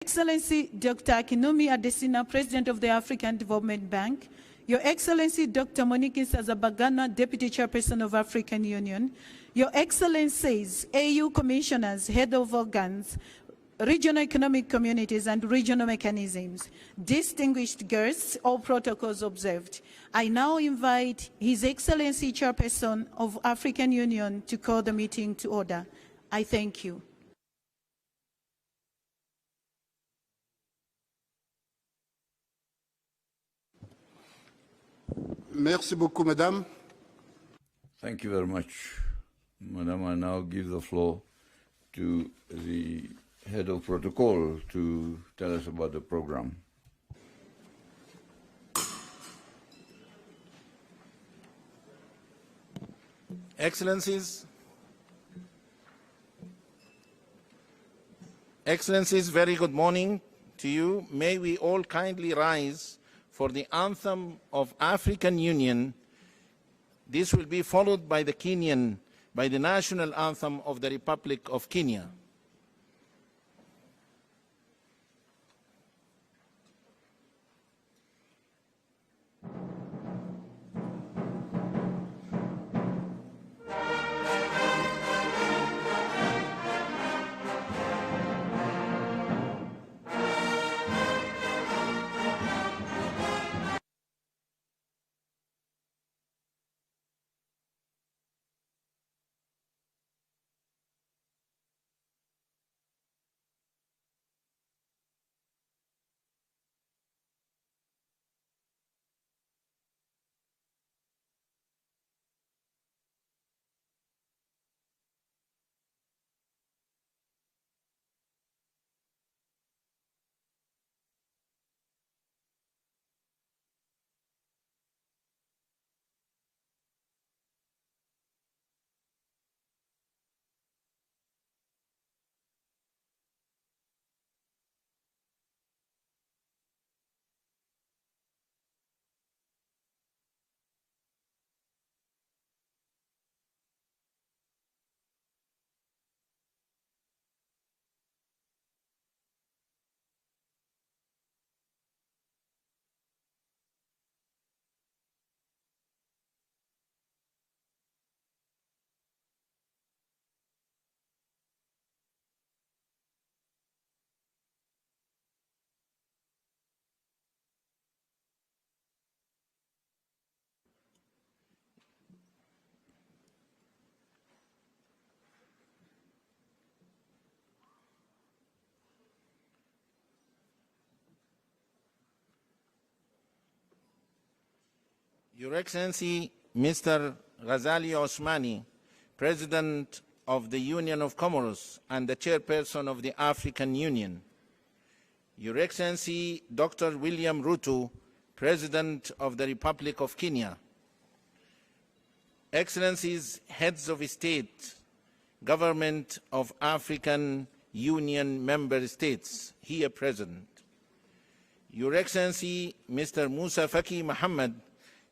Excellency Dr. Akinwumi Adesina, President of the African Development Bank, Your Excellency Dr. Monique Nsazabagana, Deputy Chairperson of African Union, Your Excellencies, AU Commissioners, Head of Organs, Regional Economic Communities and Regional Mechanisms, distinguished guests, all protocols observed. I now invite His Excellency Chairperson of African Union to call the meeting to order. I thank you. Merci beaucoup, Madame. Thank you very much, Madam. I now give the floor to the Head of Protocol to tell us about the program. Excellencies, very good morning to you. May we all kindly rise for the anthem of African Union. This will be followed by the national anthem of the Republic of Kenya. Your Excellency, Mr. Ghazali Osmani, President of the Union of Comoros and the Chairperson of the African Union. Your Excellency, Dr. William Ruto, President of the Republic of Kenya. Excellencies, Heads of State, Government of African Union Member States, here present. Your Excellency, Mr. Musa Faki Mohammed,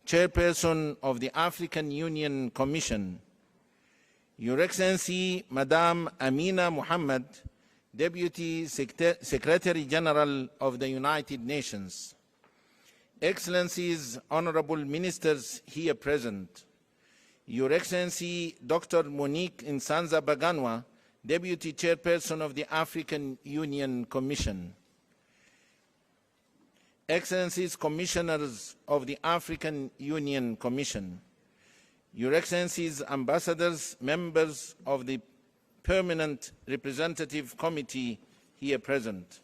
Chairperson of the African Union Commission, Your Excellency, Madame Amina Mohammed, Deputy Secretary General of the United Nations, Excellencies, Honorable Ministers here present, Your Excellency, Dr. Monique Nsazabagana, Deputy Chairperson of the African Union Commission, Excellencies, Commissioners of the African Union Commission, Your Excellencies, Ambassadors, members of the Permanent Representative Committee here present,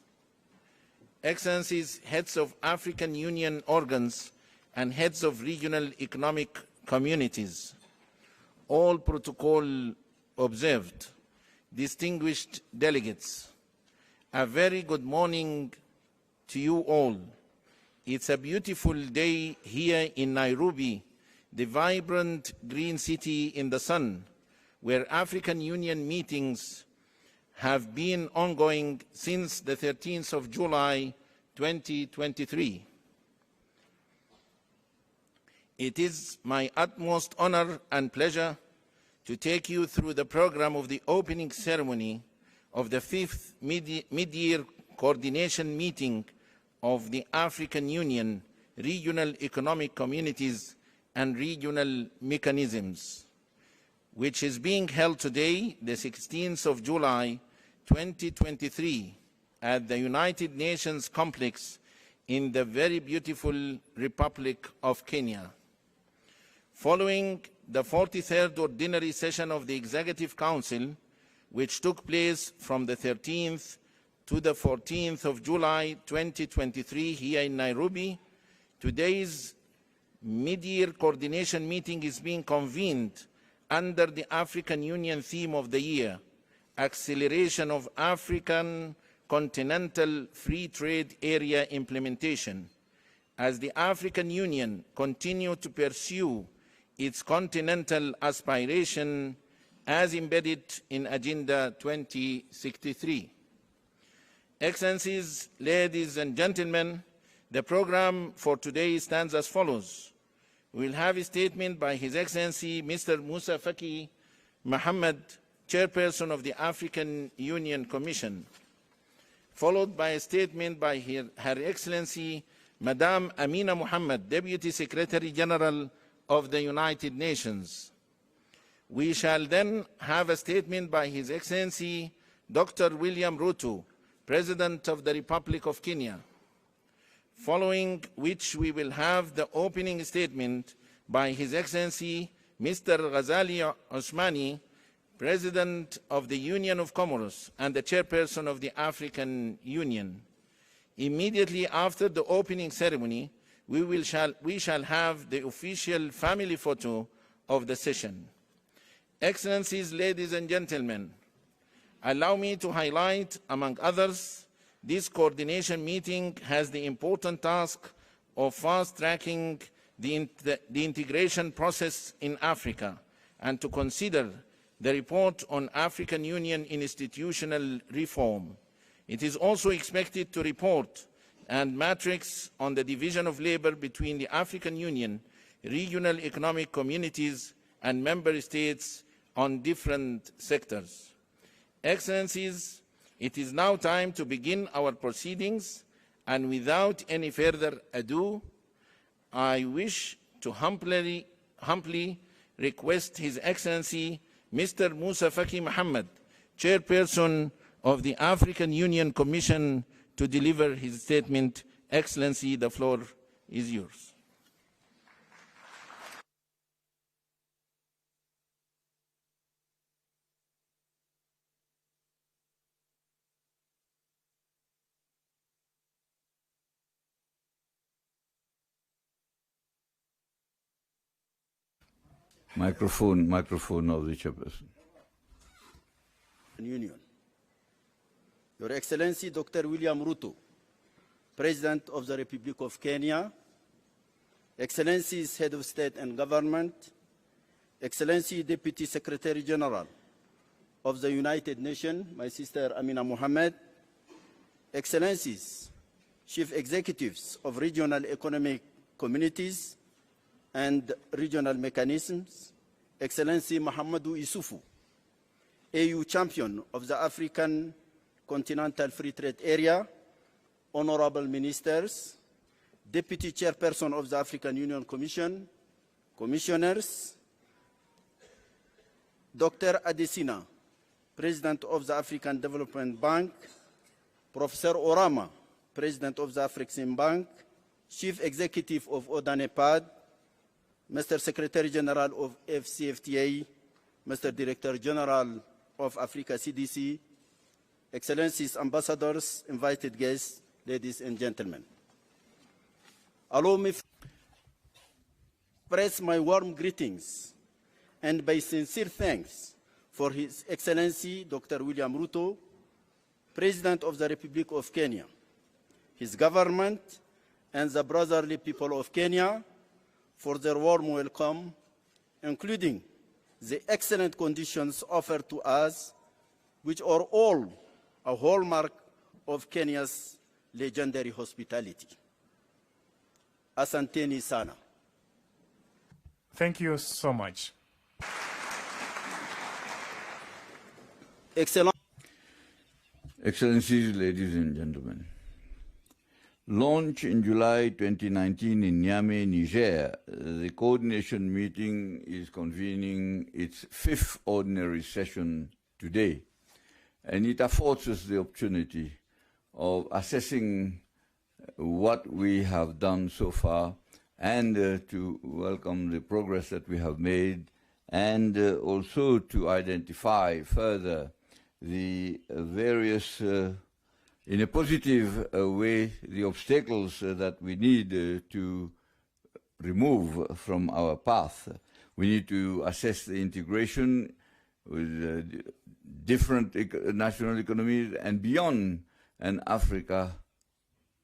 Excellencies, Heads of African Union organs and Heads of Regional Economic Communities, all protocol observed, distinguished delegates, a very good morning to you all. It's a beautiful day here in Nairobi, the vibrant green city in the sun, where African Union meetings have been ongoing since the 13th of July 2023. It is my utmost honor and pleasure to take you through the program of the opening ceremony of the 5th Mid-Year coordination meeting of the African Union, regional economic communities and regional mechanisms, which is being held today, the 16th of July, 2023, at the United Nations complex in the very beautiful Republic of Kenya. Following the 43rd ordinary session of the Executive Council, which took place from the 13th to the 14th of July 2023 here in Nairobi, today's mid-year coordination meeting is being convened under the African Union theme of the year, Acceleration of African Continental Free Trade Area Implementation, as the African Union continues to pursue its continental aspiration as embedded in Agenda 2063. Excellencies, ladies and gentlemen, the program for today stands as follows. We will have a statement by His Excellency Mr. Musa Faki Mohammed, Chairperson of the African Union Commission, followed by a statement by Her Excellency Madame Amina Mohammed, Deputy Secretary General of the United Nations. We shall then have a statement by His Excellency Dr. William Ruto, President of the Republic of Kenya, following which we will have the opening statement by His Excellency Mr. Ghazali Osmani, President of the Union of Comoros and the Chairperson of the African Union. Immediately after the opening ceremony, we shall have the official family photo of the session. Excellencies, ladies and gentlemen, allow me to highlight, among others, this coordination meeting has the important task of fast-tracking the integration process in Africa and to consider the report on African Union institutional reform. It is also expected to report and matrix on the division of labor between the African Union, regional economic communities, and member states on different sectors. Excellencies, it is now time to begin our proceedings, and without any further ado, I wish to humbly request His Excellency Mr. Musa Faki Mohammed, Chairperson of the African Union Commission, to deliver his statement. Excellency, the floor is yours. Microphone of the Chairperson. Union. Your Excellency Dr. William Ruto, President of the Republic of Kenya, Excellencies Head of State and Government, Excellency Deputy Secretary General of the United Nations, my sister Amina Mohammed, Excellencies, Chief Executives of Regional Economic Communities and Regional Mechanisms, Excellency Mahamadou Issoufou, AU Champion of the African Continental Free Trade Area, Honorable Ministers, Deputy Chairperson of the African Union Commission, Commissioners, Dr. Adesina, President of the African Development Bank, Professor Orama, President of the Afrexim Bank, Chief Executive of ODA-NEPAD, Mr. Secretary General of FCFTA, Mr. Director General of Africa CDC, Excellencies, Ambassadors, invited guests, ladies and gentlemen. Allow me to express my warm greetings and my sincere thanks for His Excellency Dr. William Ruto, President of the Republic of Kenya, his government, and the brotherly people of Kenya for their warm welcome, including the excellent conditions offered to us, which are all a hallmark of Kenya's legendary hospitality. Asanteni sana. Thank you so much. Excellencies, ladies and gentlemen, launched in July 2019 in Niamey, Niger, the coordination meeting is convening its 5th ordinary session today, and it affords us the opportunity of assessing what we have done so far and to welcome the progress that we have made, and also to identify further the various, in a positive way, the obstacles that we need to remove from our path. We need to assess the integration with different national economies and beyond, and Africa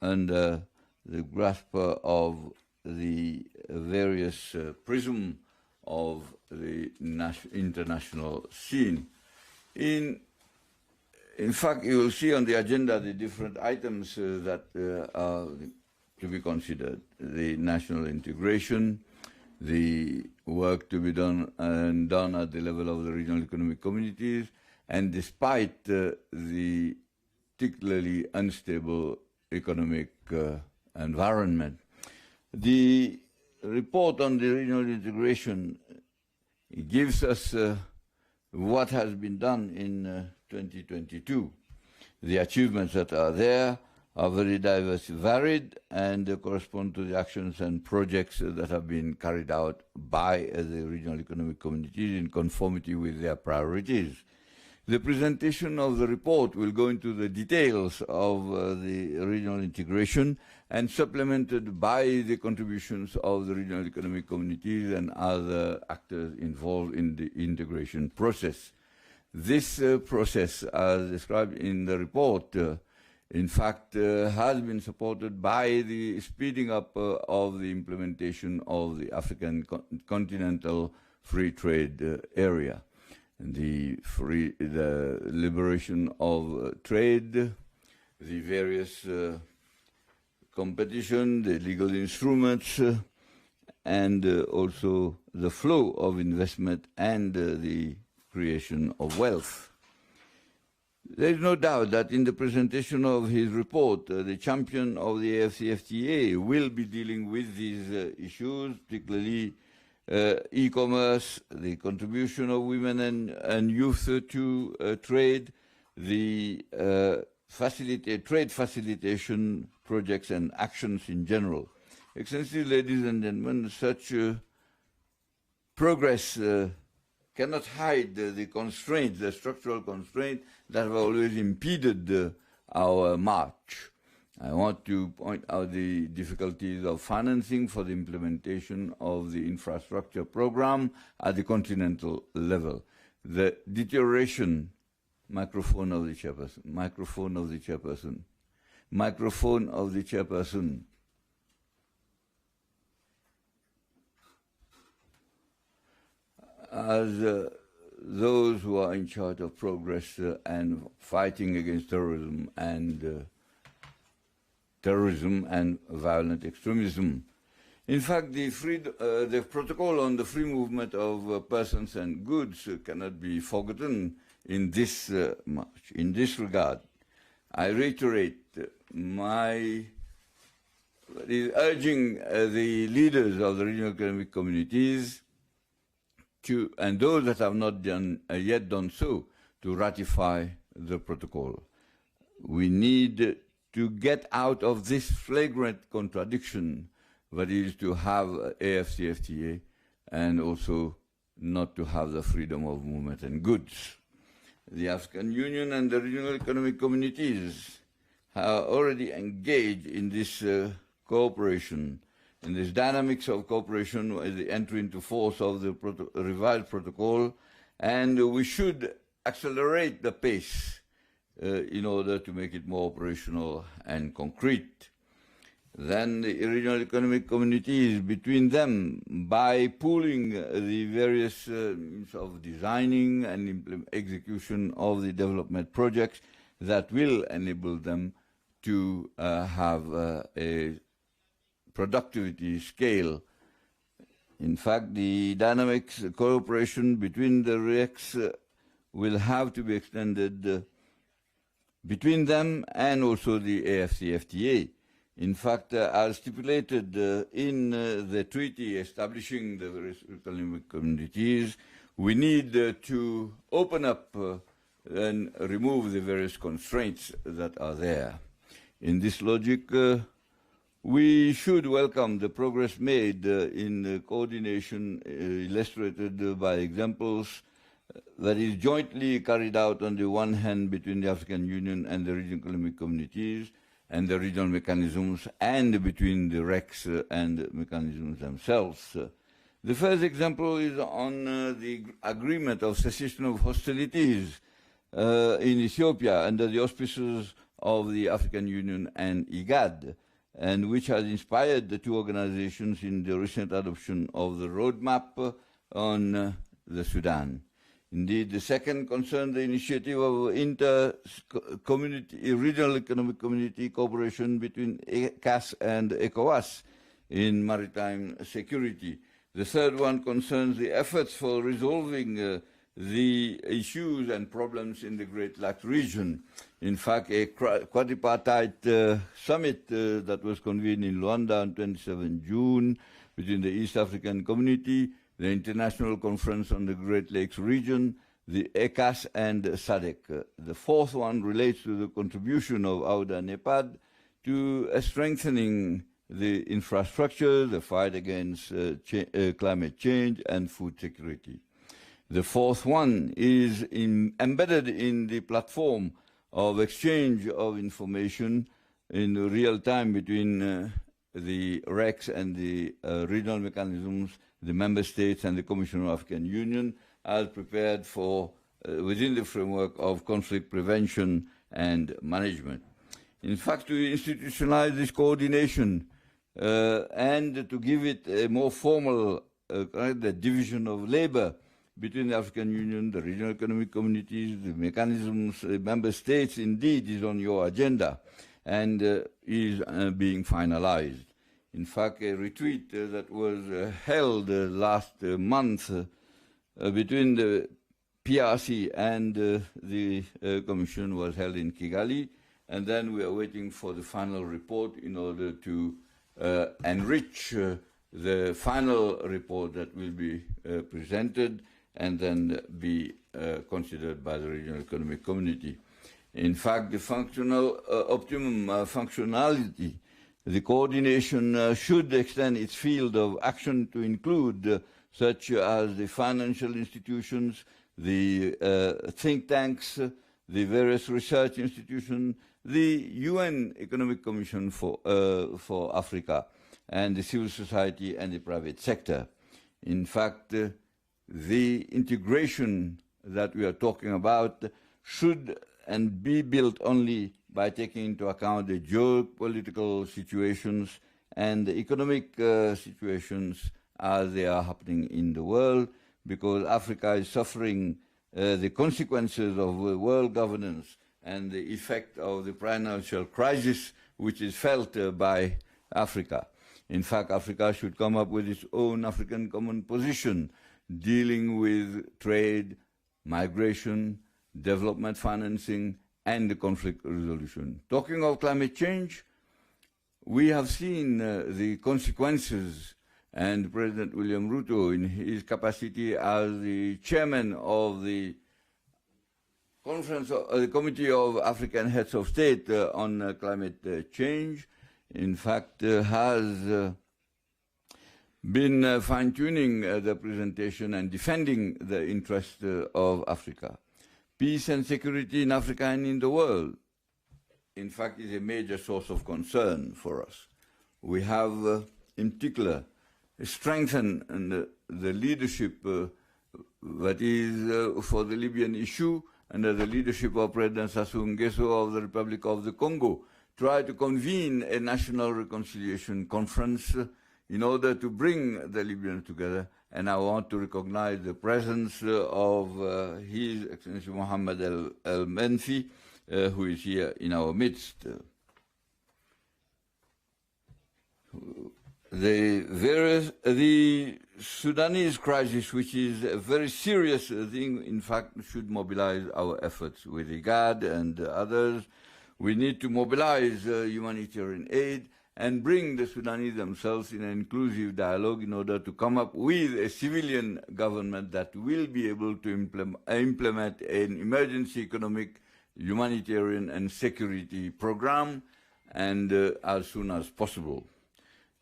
under the grasp of the various prism of the international scene. In fact, you will see on the agenda the different items that are to be considered. The national integration, the work to be done and done at the level of the regional economic communities, and despite the particularly unstable economic environment. The report on the regional integration gives us what has been done in 2022. The achievements that are there are very diverse, varied, and correspond to the actions and projects that have been carried out by the regional economic communities in conformity with their priorities. The presentation of the report will go into the details of the regional integration and supplemented by the contributions of the regional economic communities and other actors involved in the integration process. This process, as described in the report, in fact, has been supported by the speeding up of the implementation of the African continental free trade area. The liberation of trade, the various competition, the legal instruments, and also the flow of investment and the creation of wealth. There is no doubt that in the presentation of his report, the champion of the AFCFTA will be dealing with these issues, particularly e-commerce, the contribution of women and youth to trade, the trade facilitation projects and actions in general. Excellencies, ladies and gentlemen, such progress cannot hide the constraints, the structural constraints that have always impeded our march. I want to point out the difficulties of financing for the implementation of the infrastructure program at the continental level. The deterioration, microphone of the chairperson, microphone of the chairperson, microphone of the chairperson. As those who are in charge of progress and fighting against terrorism and violent extremism. In fact, the protocol on the free movement of persons and goods cannot be forgotten in this march. In this regard, I reiterate my urging the leaders of the regional economic communities to, and those that have not yet done so, to ratify the protocol. We need to get out of this flagrant contradiction that is to have AFCFTA and also not to have the freedom of movement and goods. The African Union and the regional economic communities are already engaged in this cooperation, in this dynamics of cooperation with the entry into force of the revised protocol, and we should accelerate the pace in order to make it more operational and concrete. Then the regional economic communities, between them, by pooling the various means of designing and execution of the development projects that will enable them to have a productivity scale. In fact, the dynamics cooperation between the RECs will have to be extended between them and also the AFCFTA. In fact, as stipulated in the treaty establishing the various economic communities, we need to open up and remove the various constraints that are there. In this logic, we should welcome the progress made in coordination illustrated by examples that is jointly carried out on the one hand between the African Union and the regional economic communities and the regional mechanisms, and between the RECs and the mechanisms themselves. The first example is on the agreement of cessation of hostilities in Ethiopia under the auspices of the African Union and IGAD, and which has inspired the two organizations in the recent adoption of the roadmap on the Sudan. Indeed, the second concerned the initiative of inter-community, regional economic community cooperation between ECAS and ECOWAS in maritime security. The third one concerns the efforts for resolving the issues and problems in the Great Lakes region. In fact, a quadripartite summit that was convened in Luanda on 27 June between the East African Community, the International Conference on the Great Lakes region, the ECAS and SADC. The fourth one relates to the contribution of AUDA and EPAD to strengthening the infrastructure, the fight against climate change and food security. The fourth one is embedded in the platform of exchange of information in real time between the RECs and the regional mechanisms, the member states and the Commission of African Union, as prepared for within the framework of conflict prevention and management. In fact, to institutionalize this coordination and to give it a more formal the division of labor between the African Union, the regional economic communities, the mechanisms, the member states, indeed, is on your agenda and is being finalized. In fact, a retreat that was held last month between the PRC and the Commission was held in Kigali, and then we are waiting for the final report in order to enrich the final report that will be presented and then be considered by the regional economic community. In fact, the functional optimum functionality, the coordination should extend its field of action to include such as the financial institutions, the think tanks, the various research institutions, the UN Economic Commission for Africa, and the civil society and the private sector. In fact, the integration that we are talking about should and be built only by taking into account the geopolitical situations and the economic situations as they are happening in the world, because Africa is suffering the consequences of world governance and the effect of the financial crisis which is felt by Africa. In fact, Africa should come up with its own African common position dealing with trade, migration, development financing, and the conflict resolution. Talking of climate change, we have seen the consequences, and President William Ruto, in his capacity as the chairman of the Conference of the Committee of African Heads of State on climate change, in fact, has been fine-tuning the presentation and defending the interests of Africa. Peace and security in Africa and in the world, in fact, is a major source of concern for us. We have, in particular, strengthened the leadership that is for the Libyan issue under the leadership of President Sassou Nguesso of the Republic of the Congo, try to convene a national reconciliation conference in order to bring the Libyans together. And I want to recognize the presence of His Excellency Mohammed El-Menfi, who is here in our midst. The Sudanese crisis, which is a very serious thing, in fact, should mobilize our efforts. With IGAD and others, we need to mobilize humanitarian aid and bring the Sudanese themselves in an inclusive dialogue in order to come up with a civilian government that will be able to implement an emergency economic, humanitarian and security program, and as soon as possible.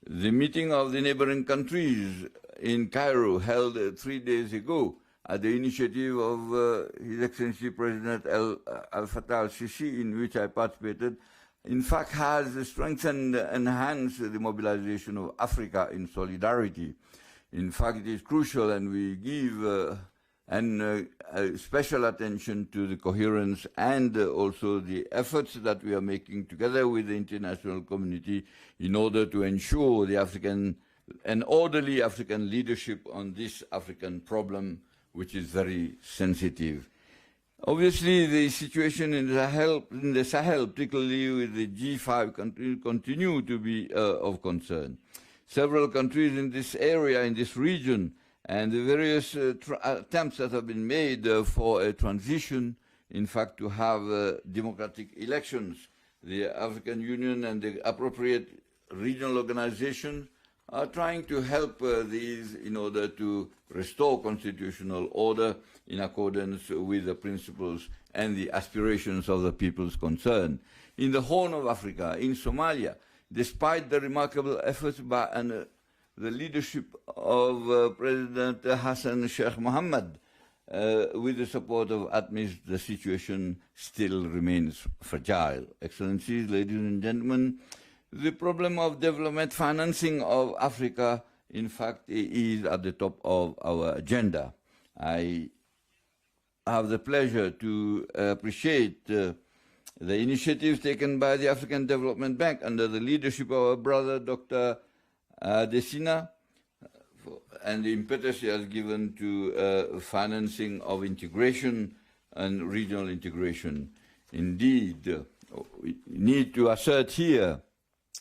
The meeting of the neighboring countries in Cairo, held 3 days ago at the initiative of His Excellency President Al-Fattah al-Sisi, in which I participated, in fact has strengthened and enhanced the mobilization of Africa in solidarity. In fact, it is crucial, and we give special attention to the coherence and also the efforts that we are making together with the international community in order to ensure the an orderly African leadership on this African problem, which is very sensitive. Obviously, the situation in the Sahel, particularly with the G5 countries, continue to be of concern. Several countries in this area, in this region, and the various attempts that have been made for a transition, in fact, to have democratic elections. The African Union and the appropriate regional organizations are trying to help these in order to restore constitutional order in accordance with the principles and the aspirations of the peoples concerned. In the Horn of Africa, in Somalia, despite the remarkable efforts by the leadership of President Hassan Sheikh Mohammed, with the support of ATMIS, the situation still remains fragile. Excellencies, ladies and gentlemen, the problem of development financing of Africa, in fact, is at the top of our agenda. I have the pleasure to appreciate the initiatives taken by the African Development Bank under the leadership of our brother, Dr. Desina, and the impetus he has given to financing of integration and regional integration. Indeed, we need to assert here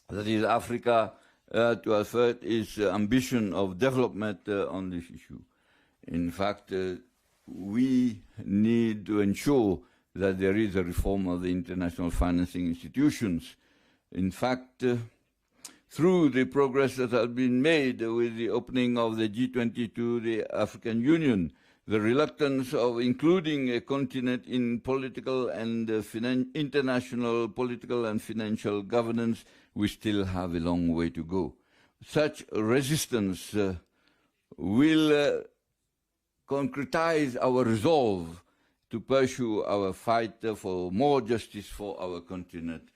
that is Africa to assert its ambition of development on this issue. In fact, we need to ensure that there is a reform of the international financing institutions. In fact, through the progress that has been made with the opening of the G20 to the African Union, the reluctance of including a continent in political and international political and financial governance, we still have a long way to go. Such resistance will concretize our resolve to pursue our fight for more justice for our continent.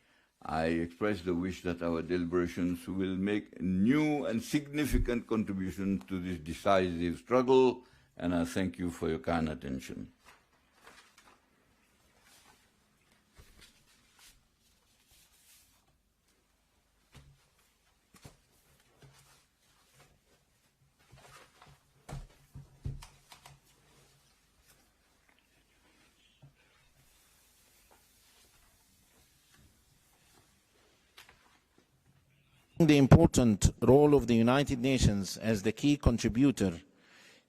I express the wish that our deliberations will make new and significant contributions to this decisive struggle, and I thank you for your kind attention. The important role of the United Nations as the key contributor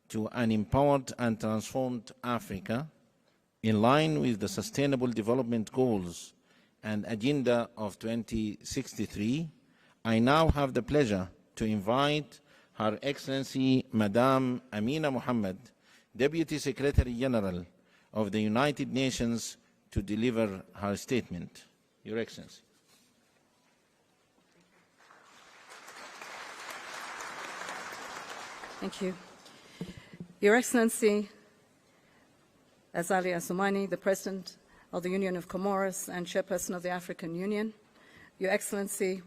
to an empowered and transformed Africa, in line with the Sustainable Development Goals and Agenda of 2063, I now have the pleasure to invite Her Excellency Madame Amina Mohammed, Deputy Secretary General of the United Nations, to deliver her statement. Your Excellency. Thank you. Your Excellency, Azali Assoumani, the President of the Union of Comoros and Chairperson of the African Union, Your Excellency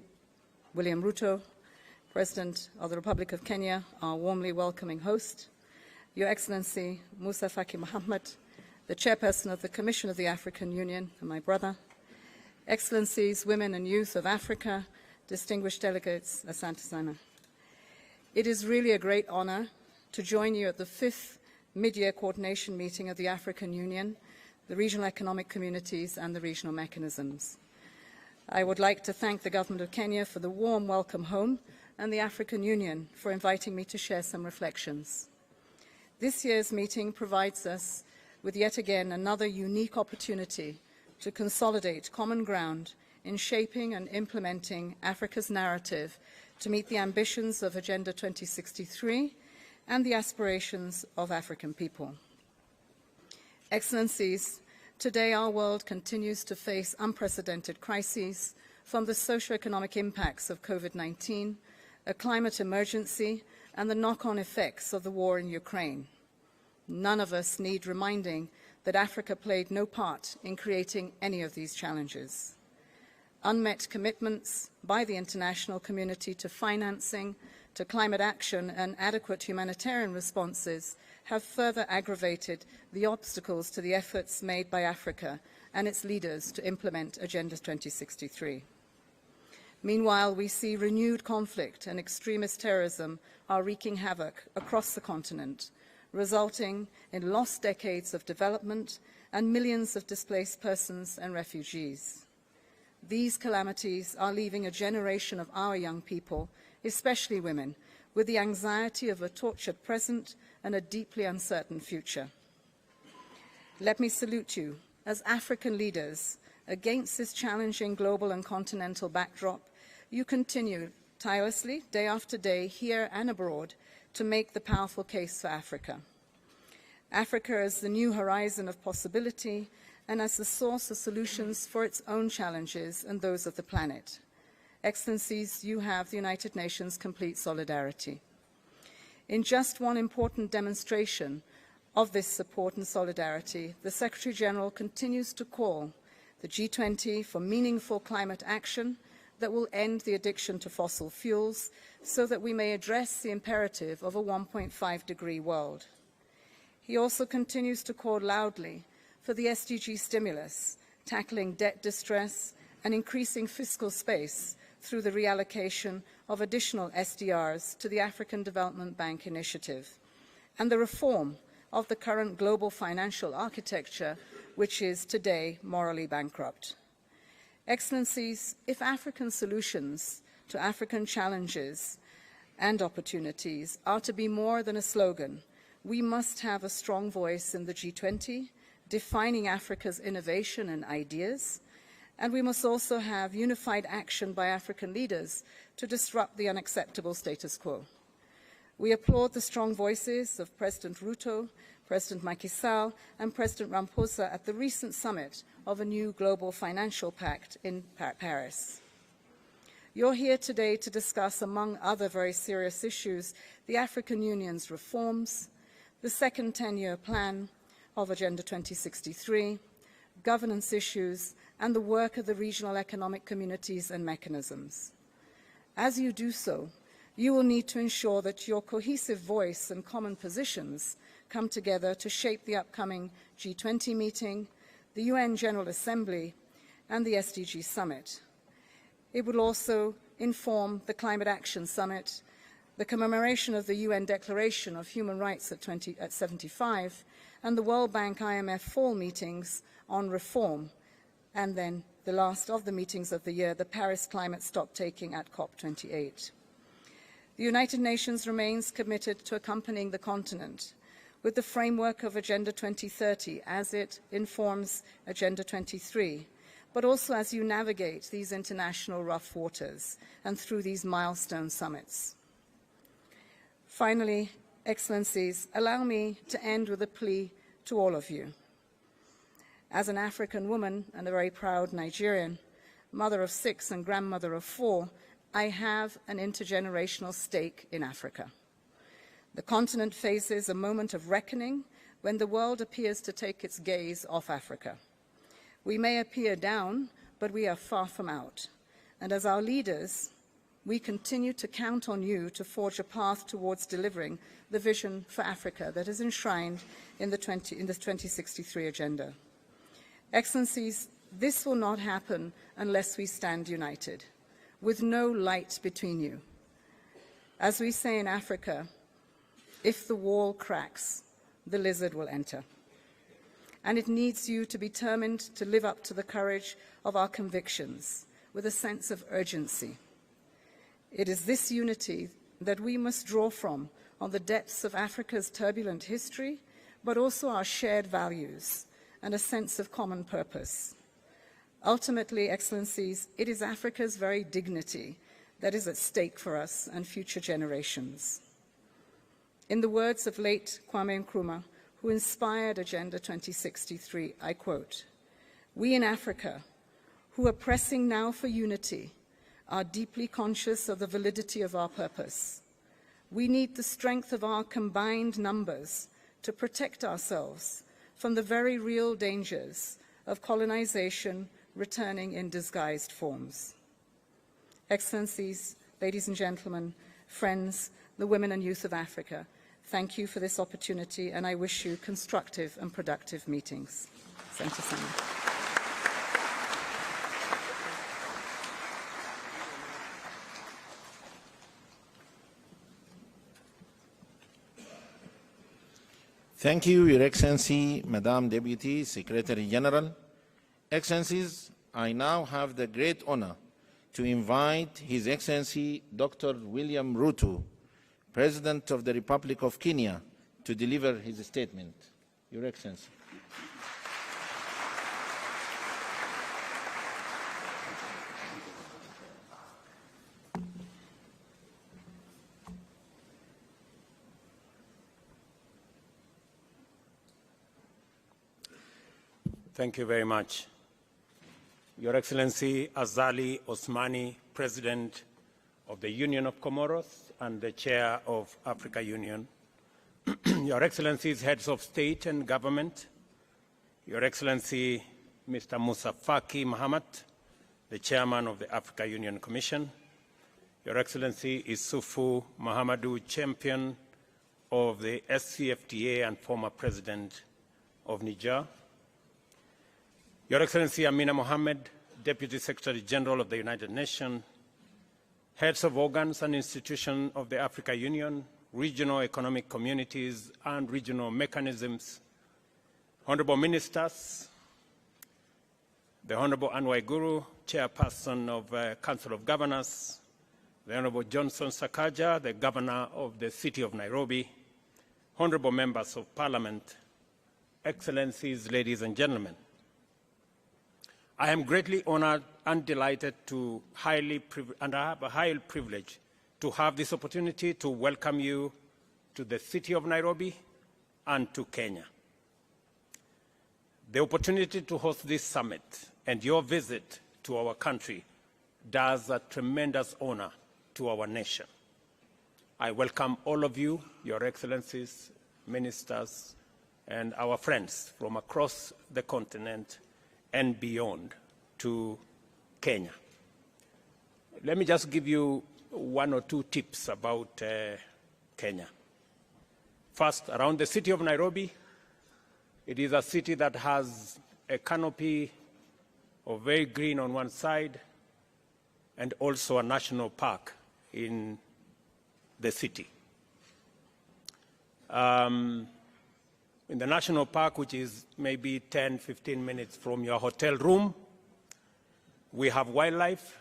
William Ruto, President of the Republic of Kenya, our warmly welcoming host, Your Excellency Musa Faki Mohammed, the Chairperson of the Commission of the African Union, and my brother, Excellencies, women and youth of Africa, distinguished delegates, Asante Sana. It is really a great honor to join you at the 5th mid-year coordination meeting of the African Union, the regional economic communities and the regional mechanisms. I would like to thank the Government of Kenya for the warm welcome home and the African Union for inviting me to share some reflections. This year's meeting provides us with yet again another unique opportunity to consolidate common ground in shaping and implementing Africa's narrative to meet the ambitions of Agenda 2063 and the aspirations of African people. Excellencies, today our world continues to face unprecedented crises, from the socio-economic impacts of COVID-19, a climate emergency, and the knock-on effects of the war in Ukraine. None of us need reminding that Africa played no part in creating any of these challenges. Unmet commitments by the international community to financing, to climate action and adequate humanitarian responses have further aggravated the obstacles to the efforts made by Africa and its leaders to implement Agenda 2063. Meanwhile, we see renewed conflict and extremist terrorism are wreaking havoc across the continent, resulting in lost decades of development and millions of displaced persons and refugees. These calamities are leaving a generation of our young people, especially women, with the anxiety of a tortured present and a deeply uncertain future. Let me salute you as African leaders. Against this challenging global and continental backdrop, you continue tirelessly, day after day, here and abroad, to make the powerful case for Africa. Africa as the new horizon of possibility and as the source of solutions for its own challenges and those of the planet. Excellencies, you have the United Nations' complete solidarity. In just one important demonstration of this support and solidarity, the Secretary-General continues to call the G20 for meaningful climate action that will end the addiction to fossil fuels so that we may address the imperative of a 1.5-degree world. He also continues to call loudly for the SDG stimulus, tackling debt distress and increasing fiscal space through the reallocation of additional SDRs to the African Development Bank initiative, and the reform of the current global financial architecture, which is today morally bankrupt. Excellencies, if African solutions to African challenges and opportunities are to be more than a slogan, we must have a strong voice in the G20, defining Africa's innovation and ideas, and we must also have unified action by African leaders to disrupt the unacceptable status quo. We applaud the strong voices of President Ruto, President Macky Sall, and President Ramaphosa at the recent summit of a new global financial pact in Paris. You're here today to discuss, among other very serious issues, the African Union's reforms, the second 10-year plan of Agenda 2063, governance issues, and the work of the regional economic communities and mechanisms. As you do so, you will need to ensure that your cohesive voice and common positions come together to shape the upcoming G20 meeting, the UN General Assembly, and the SDG Summit. It will also inform the Climate Action Summit, the commemoration of the UN Declaration of Human Rights at 75, and the World Bank IMF fall meetings on reform, and then the last of the meetings of the year, the Paris Climate Stocktaking at COP28. The United Nations remains committed to accompanying the continent with the framework of Agenda 2030 as it informs Agenda 23, but also as you navigate these international rough waters and through these milestone summits. Finally, Excellencies, allow me to end with a plea to all of you. As an African woman and a very proud Nigerian, mother of 6 and grandmother of 4, I have an intergenerational stake in Africa. The continent faces a moment of reckoning when the world appears to take its gaze off Africa. We may appear down, but we are far from out. And as our leaders, we continue to count on you to forge a path towards delivering the vision for Africa that is enshrined in the 2063 agenda. Excellencies, this will not happen unless we stand united, with no light between you. As we say in Africa, if the wall cracks, the lizard will enter. And it needs you to be determined to live up to the courage of our convictions with a sense of urgency. It is this unity that we must draw from on the depths of Africa's turbulent history, but also our shared values and a sense of common purpose. Ultimately, Excellencies, it is Africa's very dignity that is at stake for us and future generations. In the words of late Kwame Nkrumah, who inspired Agenda 2063, I quote, "We in Africa, who are pressing now for unity, are deeply conscious of the validity of our purpose. We need the strength of our combined numbers to protect ourselves from the very real dangers of colonization returning in disguised forms." Excellencies, ladies and gentlemen, friends, the women and youth of Africa, thank you for this opportunity, and I wish you constructive and productive meetings. Senator Sanders. Thank you, Your Excellency, Madam Deputy Secretary General. Excellencies, I now have the great honor to invite His Excellency Dr. William Ruto, President of the Republic of Kenya, to deliver his statement. Your Excellency. Thank you very much. Your Excellency Azali Osmani, President of the Union of Comoros and the Chair of Africa Union, Your Excellencies, Heads of State and Government, Your Excellency Mr. Musa Faki Mahamat, the Chairman of the Africa Union Commission, Your Excellency Isufu Mahamadou, Champion of the SCFTA and former President of Niger, Your Excellency Amina Mohammed, Deputy Secretary General of the United Nations, heads of organs and institutions of the Africa Union, regional economic communities and regional mechanisms, honorable ministers, the Honorable Anwar Guru, Chairperson of Council of Governors, the Honorable Johnson Sakaja, the Governor of the City of Nairobi, honorable members of Parliament, Excellencies, ladies and gentlemen. I am greatly honored and delighted and I have a high privilege to have this opportunity to welcome you to the city of Nairobi and to Kenya. The opportunity to host this summit and your visit to our country does a tremendous honor to our nation. I welcome all of you, Your Excellencies, ministers, and our friends from across the continent and beyond to Kenya. Let me just give you one or two tips about Kenya. First, around the city of Nairobi, it is a city that has a canopy of very green on one side and also a national park in the city. In the national park, which is maybe 10, 15 minutes from your hotel room, we have wildlife,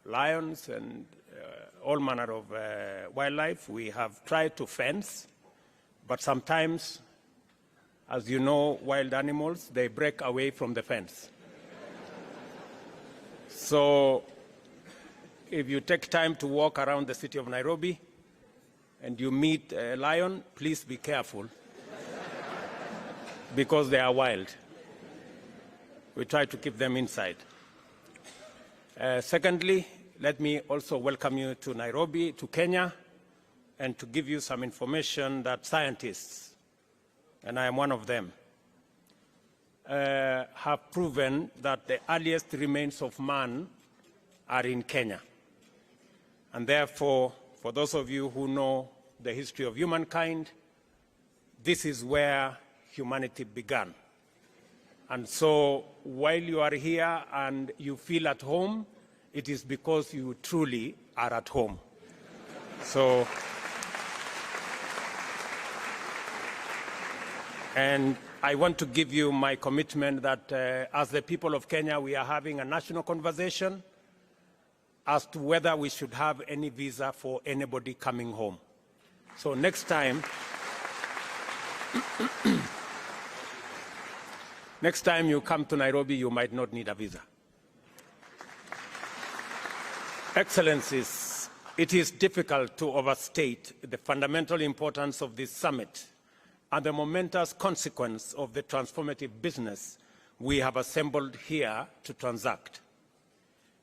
lions and all manner of wildlife. We have tried to fence, but sometimes, as you know, wild animals, they break away from the fence. So if you take time to walk around the city of Nairobi and you meet a lion, please be careful, because they are wild. We try to keep them inside. Secondly, let me also welcome you to Nairobi, to Kenya, and to give you some information that scientists, and I am one of them, have proven that the earliest remains of man are in Kenya. And therefore, for those of you who know the history of humankind, this is where humanity began. And so while you are here and you feel at home, it is because you truly are at home. So, and I want to give you my commitment that as the people of Kenya, we are having a national conversation as to whether we should have any visa for anybody coming home. So next time, next time you come to Nairobi, you might not need a visa. Excellencies, it is difficult to overstate the fundamental importance of this summit and the momentous consequence of the transformative business we have assembled here to transact.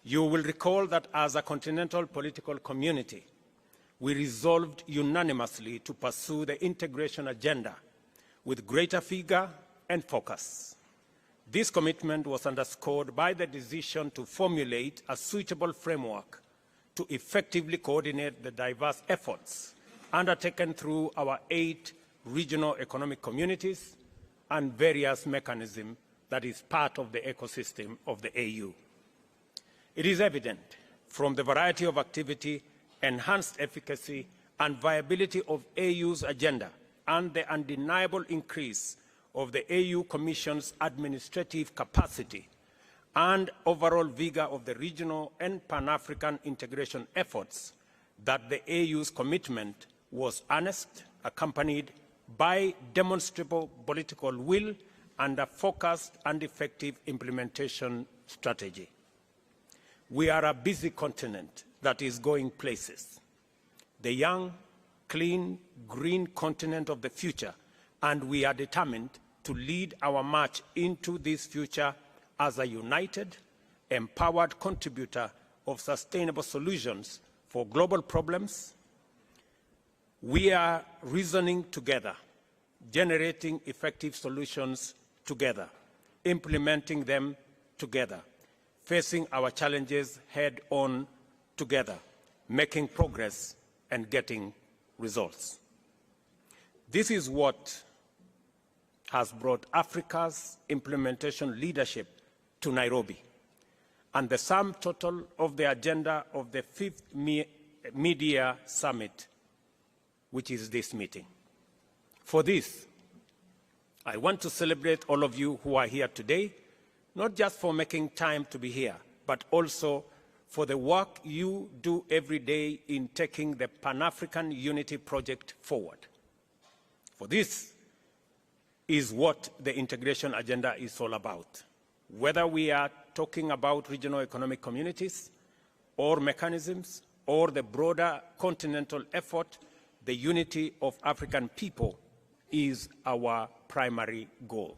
You will recall that as a continental political community, we resolved unanimously to pursue the integration agenda with greater vigor and focus. This commitment was underscored by the decision to formulate a suitable framework to effectively coordinate the diverse efforts undertaken through our 8 regional economic communities and various mechanisms that is part of the ecosystem of the AU. It is evident from the variety of activity, enhanced efficacy and viability of AU's agenda and the undeniable increase of the AU Commission's administrative capacity and overall vigor of the regional and Pan-African integration efforts that the AU's commitment was earnest, accompanied by demonstrable political will and a focused and effective implementation strategy. We are a busy continent that is going places. The young, clean, green continent of the future, and we are determined to lead our march into this future as a united, empowered contributor of sustainable solutions for global problems. We are reasoning together, generating effective solutions together, implementing them together, facing our challenges head-on together, making progress and getting results. This is what has brought Africa's implementation leadership to Nairobi, and the sum total of the agenda of the 5th Mid-Year Summit, which is this meeting. For this, I want to celebrate all of you who are here today, not just for making time to be here, but also for the work you do every day in taking the Pan-African Unity Project forward. For this is what the integration agenda is all about. Whether we are talking about regional economic communities or mechanisms or the broader continental effort, the unity of African people is our primary goal.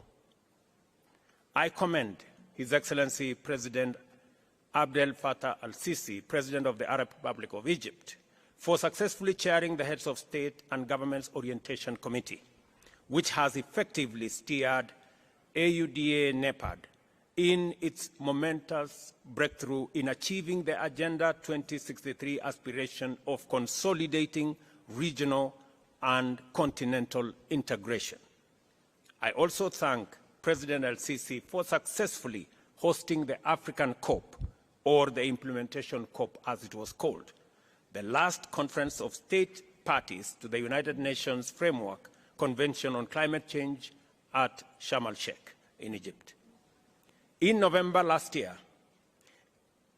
I commend His Excellency President Abdel Fattah al-Sisi, President of the Arab Republic of Egypt, for successfully chairing the Heads of State and Government's Orientation Committee, which has effectively steered AUDA-NEPAD in its momentous breakthrough in achieving the Agenda 2063 aspiration of consolidating regional and continental integration. I also thank President el-Sisi for successfully hosting the African COP, or the Implementation COP as it was called, the last conference of state parties to the United Nations Framework Convention on Climate Change at Sharm el-Sheikh in Egypt. In November last year,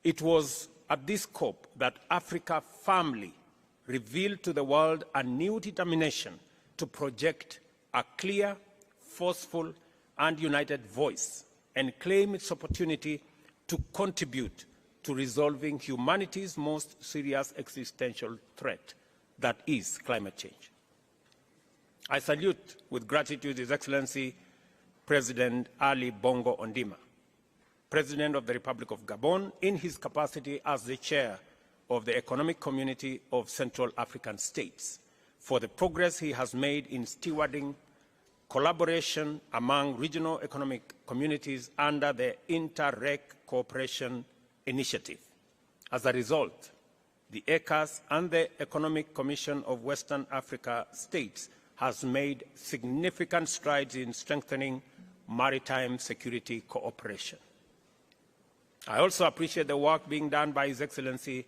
it was at this COP that Africa firmly revealed to the world a new determination to project a clear, forceful, and united voice and claim its opportunity to contribute to resolving humanity's most serious existential threat, that is climate change. I salute with gratitude His Excellency President Ali Bongo Ondimba, President of the Republic of Gabon, in his capacity as the chair of the Economic Community of Central African States, for the progress he has made in stewarding collaboration among regional economic communities under the Inter-Reg Cooperation Initiative. As a result, the ECAS and the Economic Commission of Western Africa States has made significant strides in strengthening maritime security cooperation. I also appreciate the work being done by His Excellency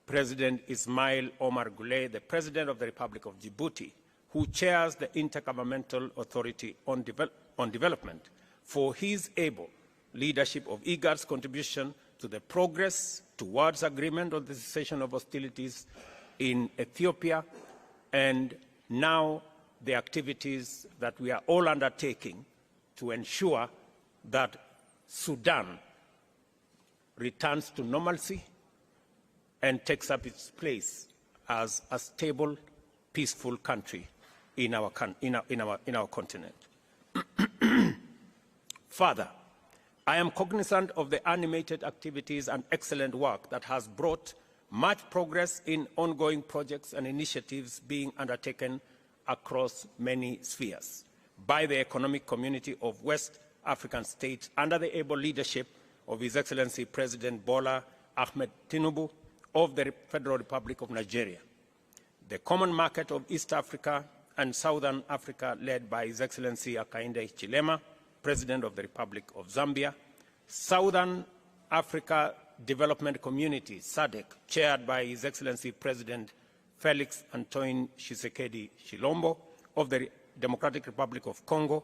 President Ismail Omar Guelleh, the President of the Republic of Djibouti, who chairs the Intergovernmental Authority on Development, for his able leadership of IGAD's contribution to the progress towards agreement on the cessation of hostilities in Ethiopia, and now the activities that we are all undertaking to ensure that Sudan returns to normalcy and takes up its place as a stable, peaceful country in our continent. Further, I am cognizant of the animated activities and excellent work that has brought much progress in ongoing projects and initiatives being undertaken across many spheres by the economic community of West African states under the able leadership of His Excellency President Bola Ahmed Tinubu of the Federal Republic of Nigeria, the Common Market of East Africa and Southern Africa led by His Excellency Hakainde Hichilema, President of the Republic of Zambia, Southern Africa Development Community, SADC, chaired by His Excellency President Felix Antoine Tshisekedi Tshilombo of the Democratic Republic of Congo,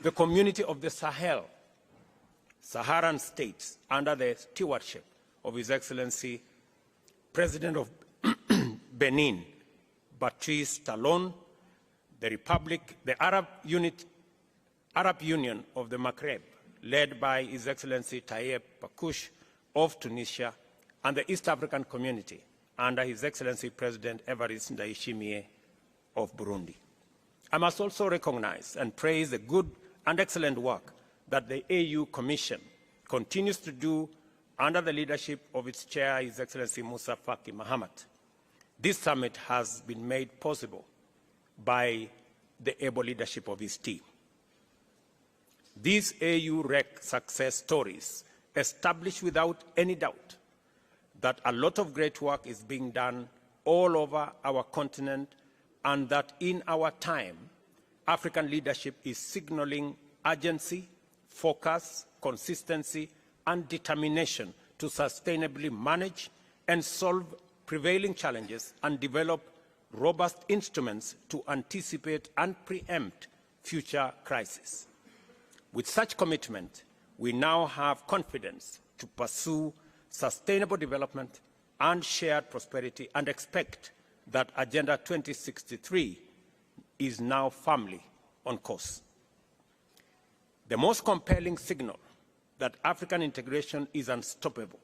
the Community of the Sahel, Saharan states under the stewardship of His Excellency President of Benin, Patrice Talon, the Arab Union of the Maghreb, led by His Excellency Tayeb Pakouche of Tunisia, and the East African Community under His Excellency President Evariste Ndayishimiye of Burundi. I must also recognize and praise the good and excellent work that the AU Commission continues to do under the leadership of its chair, His Excellency Musa Faki Mahamat. This summit has been made possible by the able leadership of his team. These AU-REC success stories establish without any doubt that a lot of great work is being done all over our continent, and that in our time, African leadership is signaling urgency, focus, consistency, and determination to sustainably manage and solve prevailing challenges and develop robust instruments to anticipate and preempt future crises. With such commitment, we now have confidence to pursue sustainable development and shared prosperity, and expect that Agenda 2063 is now firmly on course. The most compelling signal that African integration is unstoppable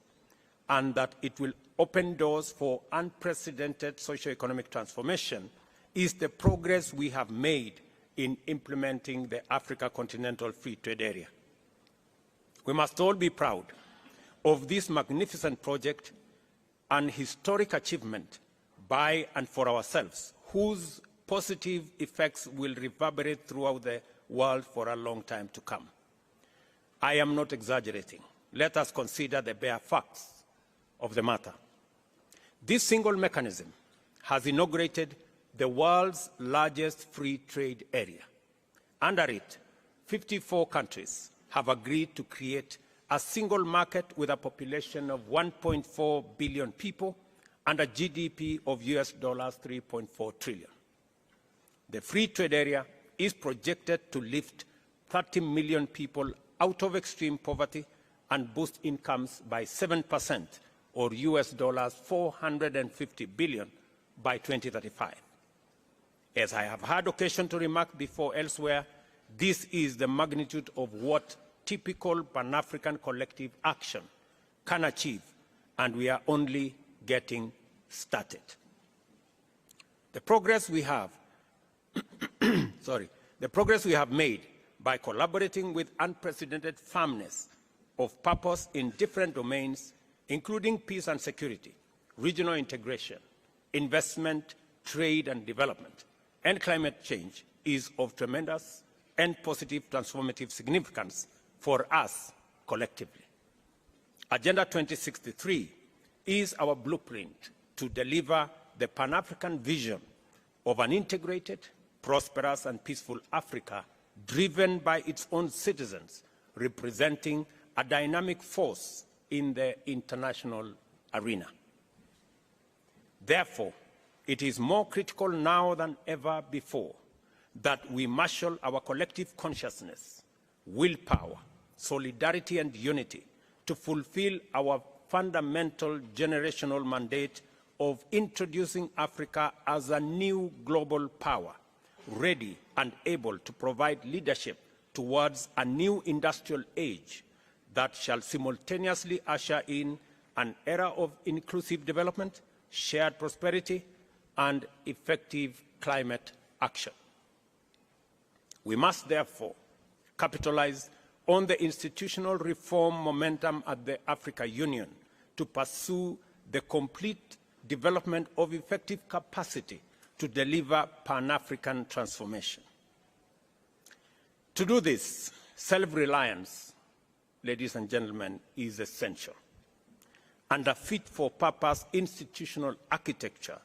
and that it will open doors for unprecedented socio-economic transformation is the progress we have made in implementing the Africa Continental Free Trade Area. We must all be proud of this magnificent project, an historic achievement by and for ourselves, whose positive effects will reverberate throughout the world for a long time to come. I am not exaggerating. Let us consider the bare facts of the matter. This single mechanism has inaugurated the world's largest free trade area. Under it, 54 countries have agreed to create a single market with a population of 1.4 billion people and a GDP of US dollars 3.4 trillion. The free trade area is projected to lift 30 million people out of extreme poverty and boost incomes by 7%, or US dollars 450 billion by 2035. As I have had occasion to remark before elsewhere, this is the magnitude of what typical Pan-African collective action can achieve, and we are only getting started. The progress we have made by collaborating with unprecedented firmness of purpose in different domains, including peace and security, regional integration, investment, trade and development, and climate change, is of tremendous and positive transformative significance for us collectively. Agenda 2063 is our blueprint to deliver the Pan-African vision of an integrated, prosperous and peaceful Africa driven by its own citizens, representing a dynamic force in the international arena. Therefore, it is more critical now than ever before that we marshal our collective consciousness, willpower, solidarity and unity to fulfill our fundamental generational mandate of introducing Africa as a new global power, ready and able to provide leadership towards a new industrial age that shall simultaneously usher in an era of inclusive development, shared prosperity, and effective climate action. We must therefore capitalize on the institutional reform momentum at the African Union to pursue the complete development of effective capacity to deliver Pan-African transformation. To do this, self-reliance, ladies and gentlemen, is essential, and a fit-for-purpose institutional architecture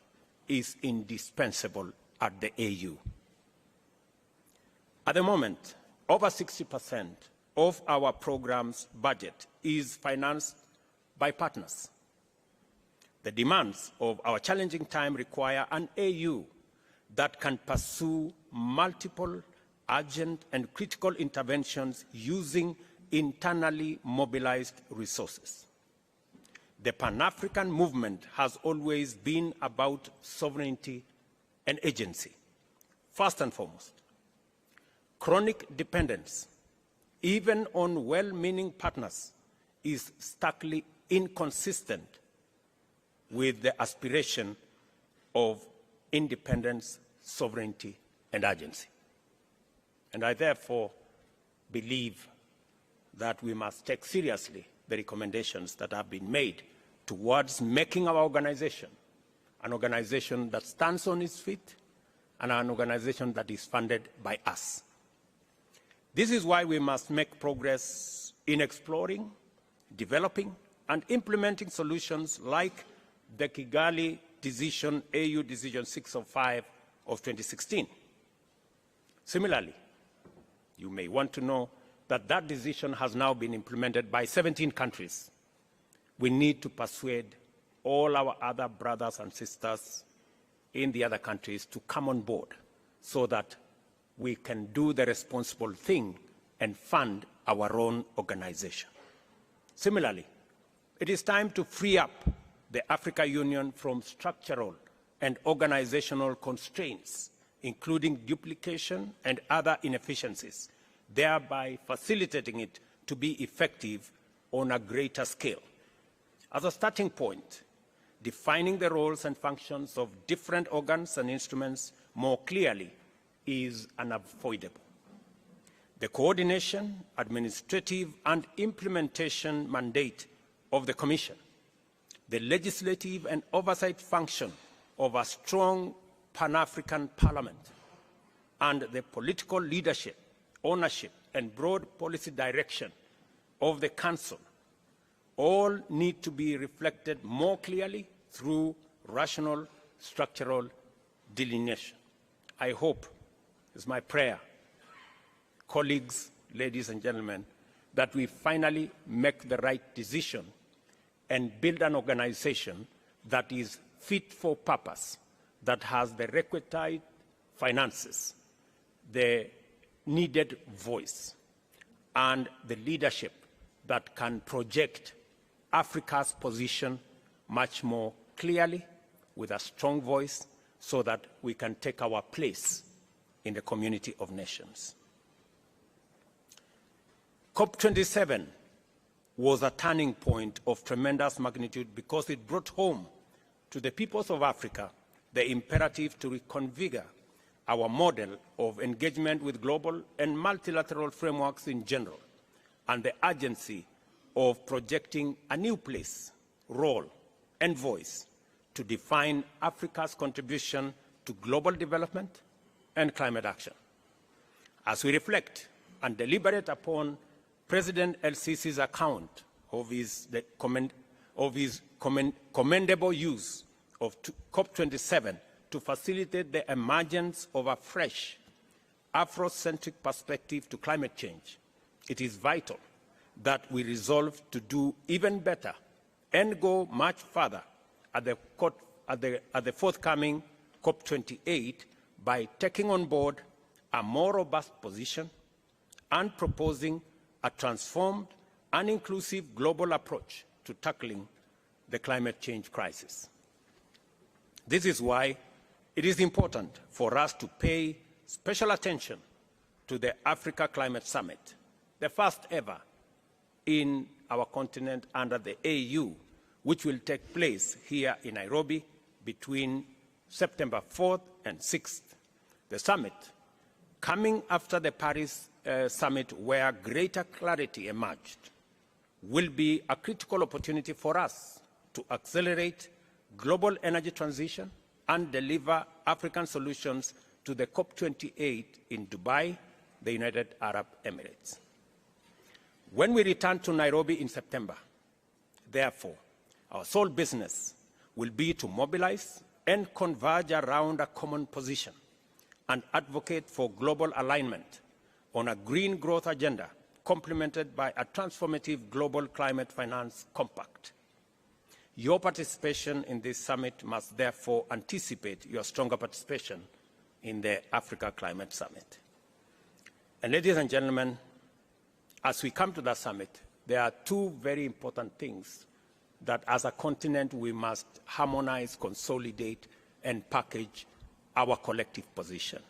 is indispensable at the AU. At the moment, over 60% of our program's budget is financed by partners. The demands of our challenging time require an AU that can pursue multiple urgent and critical interventions using internally mobilized resources. The Pan-African movement has always been about sovereignty and agency. First and foremost, chronic dependence, even on well-meaning partners, is starkly inconsistent with the aspiration of independence, sovereignty, and agency. And I therefore believe that we must take seriously the recommendations that have been made towards making our organization an organization that stands on its feet and an organization that is funded by us. This is why we must make progress in exploring, developing, and implementing solutions like the Kigali Decision, AU Decision 605 of 2016. Similarly, you may want to know that that decision has now been implemented by 17 countries. We need to persuade all our other brothers and sisters in the other countries to come on board so that we can do the responsible thing and fund our own organization. Similarly, it is time to free up the African Union from structural and organizational constraints, including duplication and other inefficiencies, thereby facilitating it to be effective on a greater scale. As a starting point, defining the roles and functions of different organs and instruments more clearly is unavoidable. The coordination, administrative, and implementation mandate of the Commission, the legislative and oversight function of a strong Pan-African Parliament, and the political leadership, ownership, and broad policy direction of the Council all need to be reflected more clearly through rational structural delineation. I hope, it's my prayer, colleagues, ladies and gentlemen, that we finally make the right decision and build an organization that is fit for purpose, that has the requisite finances, the needed voice, and the leadership that can project Africa's position much more clearly with a strong voice so that we can take our place in the community of nations. COP27 was a turning point of tremendous magnitude because it brought home to the peoples of Africa the imperative to reconfigure our model of engagement with global and multilateral frameworks in general, and the urgency of projecting a new place, role, and voice to define Africa's contribution to global development and climate action. As we reflect and deliberate upon President El-Sisi's account of his commendable use of COP27 to facilitate the emergence of a fresh Afrocentric perspective to climate change, it is vital that we resolve to do even better and go much further at the forthcoming COP28 by taking on board a more robust position and proposing a transformed and inclusive global approach to tackling the climate change crisis. This is why it is important for us to pay special attention to the Africa Climate Summit, the first ever in our continent under the AU, which will take place here in Nairobi between September 4th and 6th. The summit, coming after the Paris summit where greater clarity emerged, will be a critical opportunity for us to accelerate global energy transition and deliver African solutions to the COP28 in Dubai, the United Arab Emirates. When we return to Nairobi in September, therefore, our sole business will be to mobilize and converge around a common position and advocate for global alignment on a green growth agenda complemented by a transformative global climate finance compact. Your participation in this summit must therefore anticipate your stronger participation in the Africa Climate Summit. And ladies and gentlemen, as we come to that summit, there are two very important things that as a continent we must harmonize, consolidate, and package our collective position.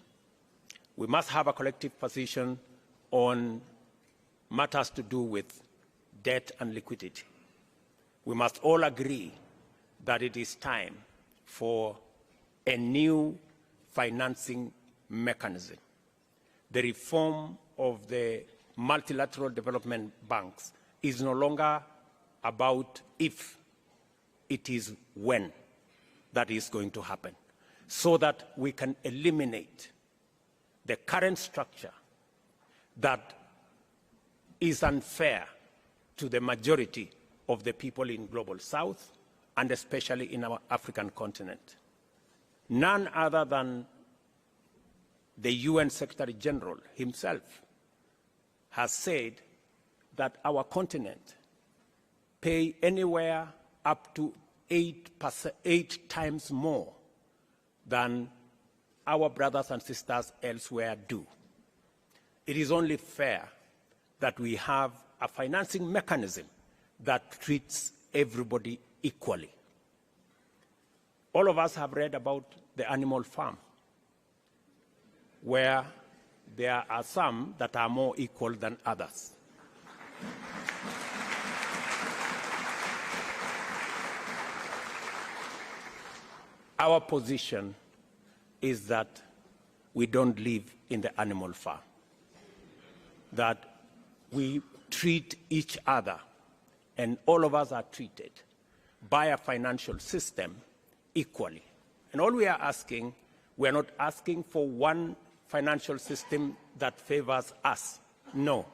We must have a collective position on matters to do with debt and liquidity. We must all agree that it is time for a new financing mechanism. The reform of the multilateral development banks is no longer about if, it is when that is going to happen, so that we can eliminate the current structure that is unfair to the majority of the people in Global South and especially in our African continent. None other than the UN Secretary General himself has said that our continent pay anywhere up to 8 times more than our brothers and sisters elsewhere do. It is only fair that we have a financing mechanism that treats everybody equally. All of us have read about the animal farm, where there are some that are more equal than others. Our position is that we don't live in the animal farm, that we treat each other, and all of us are treated by a financial system equally. And all we are asking, we are not asking for one financial system that favors us. No.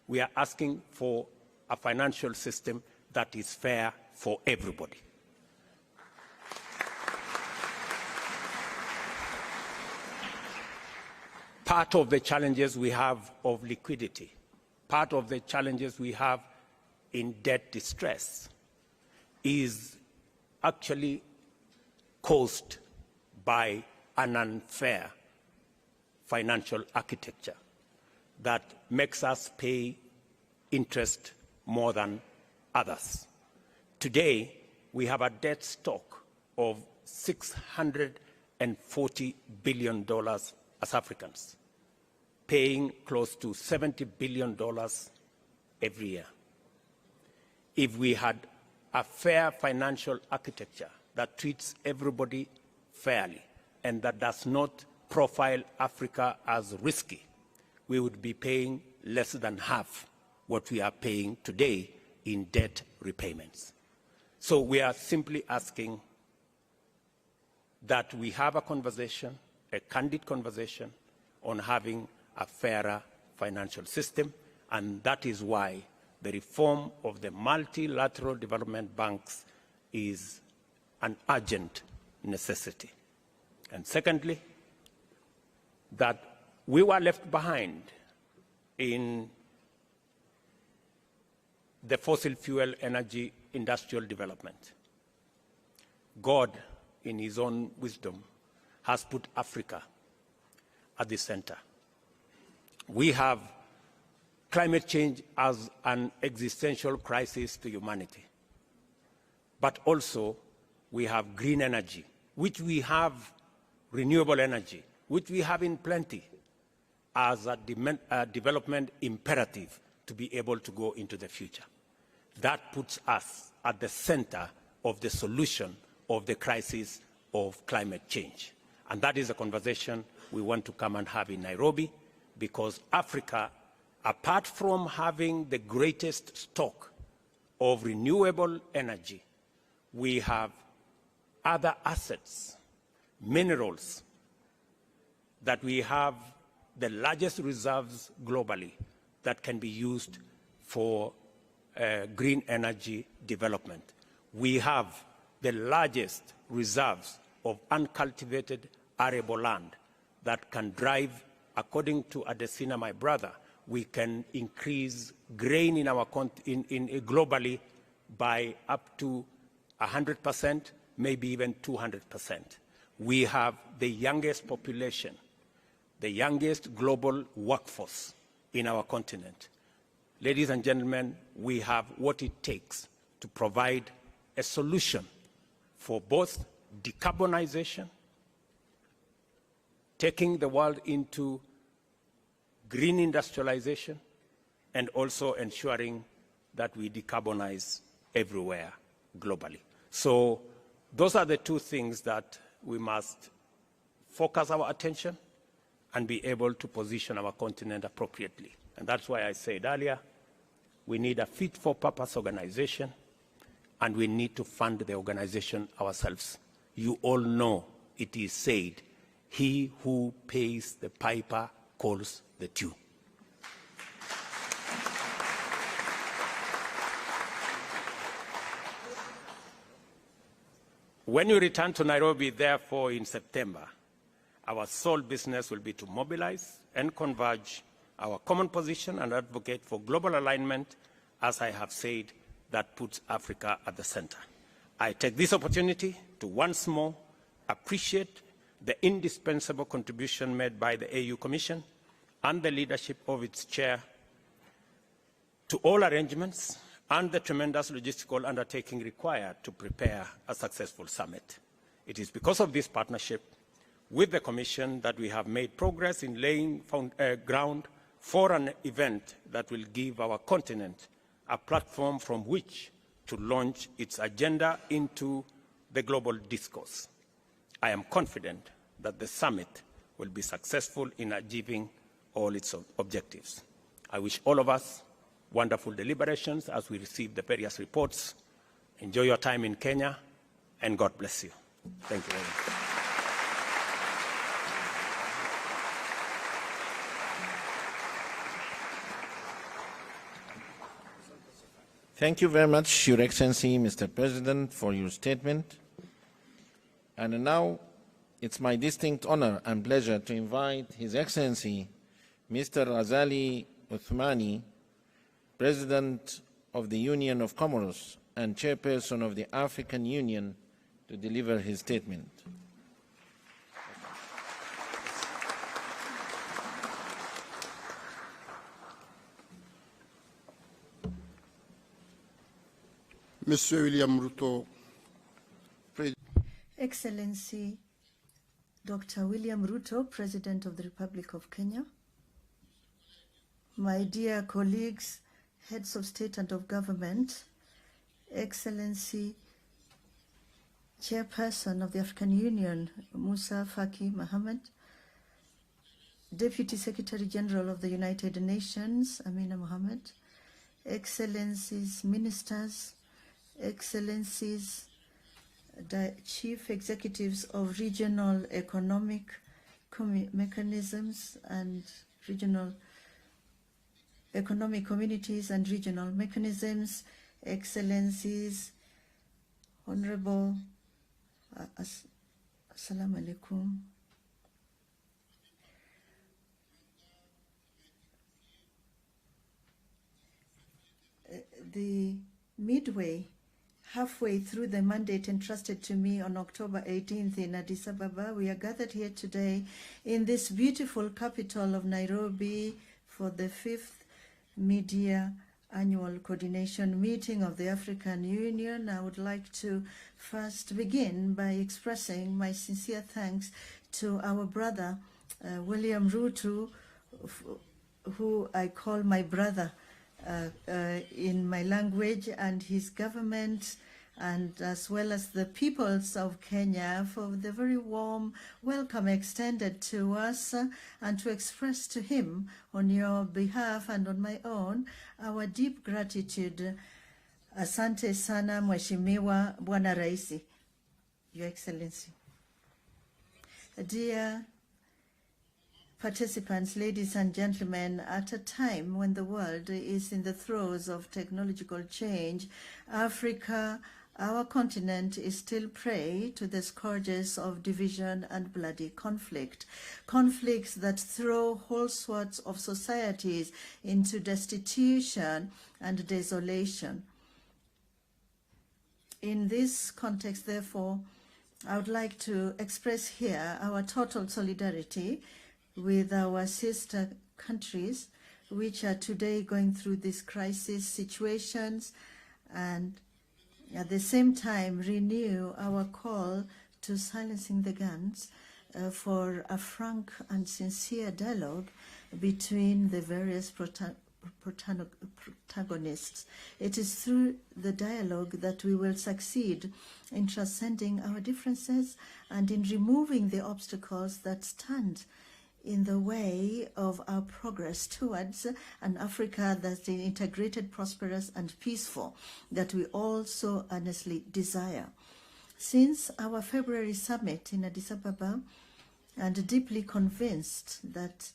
We are asking for a financial system that is fair for everybody. Part of the challenges we have of liquidity, part of the challenges we have in debt distress is actually caused by an unfair financial architecture that makes us pay interest more than others. Today, we have a debt stock of $640 billion as Africans, paying close to $70 billion every year. If we had a fair financial architecture that treats everybody fairly and that does not profile Africa as risky, we would be paying less than half what we are paying today in debt repayments. So we are simply asking that we have a conversation, a candid conversation, on having a fairer financial system, and that is why the reform of the multilateral development banks is an urgent necessity. And secondly, that we were left behind in the fossil fuel energy industrial development. God, in his own wisdom, has put Africa at the center. We have climate change as an existential crisis to humanity. but also we have green energy, which we have renewable energy, which we have in plenty as a development imperative to be able to go into the future. That puts us at the center of the solution of the crisis of climate change. And that is a conversation we want to come and have in Nairobi, because Africa, apart from having the greatest stock of renewable energy, we have other assets, minerals, that we have the largest reserves globally that can be used for green energy development. We have the largest reserves of uncultivated arable land that can drive, according to Adesina, my brother, we can increase grain in our globally by up to 100%, maybe even 200%. We have the youngest population, the youngest global workforce in our continent. Ladies and gentlemen, we have what it takes to provide a solution for both decarbonization, taking the world into green industrialization, and also ensuring that we decarbonize everywhere globally. So those are the two things that we must focus our attention and be able to position our continent appropriately. And that's why I said earlier, we need a fit-for-purpose organization, and we need to fund the organization ourselves. You all know it is said, he who pays the piper calls the tune. When you return to Nairobi, therefore, in September, our sole business will be to mobilize and converge our common position and advocate for global alignment, as I have said, that puts Africa at the center. I take this opportunity to once more appreciate the indispensable contribution made by the AU Commission and the leadership of its chair to all arrangements and the tremendous logistical undertaking required to prepare a successful summit. It is because of this partnership with the Commission that we have made progress in laying ground for an event that will give our continent a platform from which to launch its agenda into the global discourse. I am confident that the summit will be successful in achieving all its objectives. I wish all of us wonderful deliberations as we receive the various reports. Enjoy your time in Kenya, and God bless you. Thank you very much. Thank you very much, Your Excellency, Mr. President, for your statement. And now it's my distinct honor and pleasure to invite His Excellency, Mr. Azali Othmani, President of the Union of Comoros and Chairperson of the African Union, to deliver his statement. Monsieur William Ruto, Excellency Dr. William Ruto, President of the Republic of Kenya, my dear colleagues, heads of state and of government, Excellency Chairperson of the African Union, Musa Faki Mohammed, Deputy Secretary General of the United Nations, Amina Mohammed, Excellencies, Ministers, Excellencies, the Chief Executives of Regional Economic Mechanisms and Regional Economic Communities and Regional Mechanisms, Excellencies, Honorable, Assalamu alaikum. The midway, halfway through the mandate entrusted to me on October 18th in Addis Ababa, we are gathered here today in this beautiful capital of Nairobi for the 5th Media annual coordination meeting of the African Union. I would like to first begin by expressing my sincere thanks to our brother, William Ruto, who I call my brother in my language, and his government, and as well as the peoples of Kenya for the very warm welcome extended to us, and to express to him on your behalf and on my own our deep gratitude. Asante sana Mheshimiwa Bwana Raisi, Your Excellency. Dear participants, ladies and gentlemen, at a time when the world is in the throes of technological change, Africa, our continent, is still prey to the scourges of division and bloody conflict. Conflicts that throw whole swaths of societies into destitution and desolation. In this context, therefore, I would like to express here our total solidarity with our sister countries, which are today going through these crisis situations, and at the same time renew our call to silencing the guns for a frank and sincere dialogue between the various protagonists. It is through the dialogue that we will succeed in transcending our differences and in removing the obstacles that stand in the way of our progress towards an Africa that's integrated, prosperous, and peaceful that we all so earnestly desire. Since our February summit in Addis Ababa, and deeply convinced that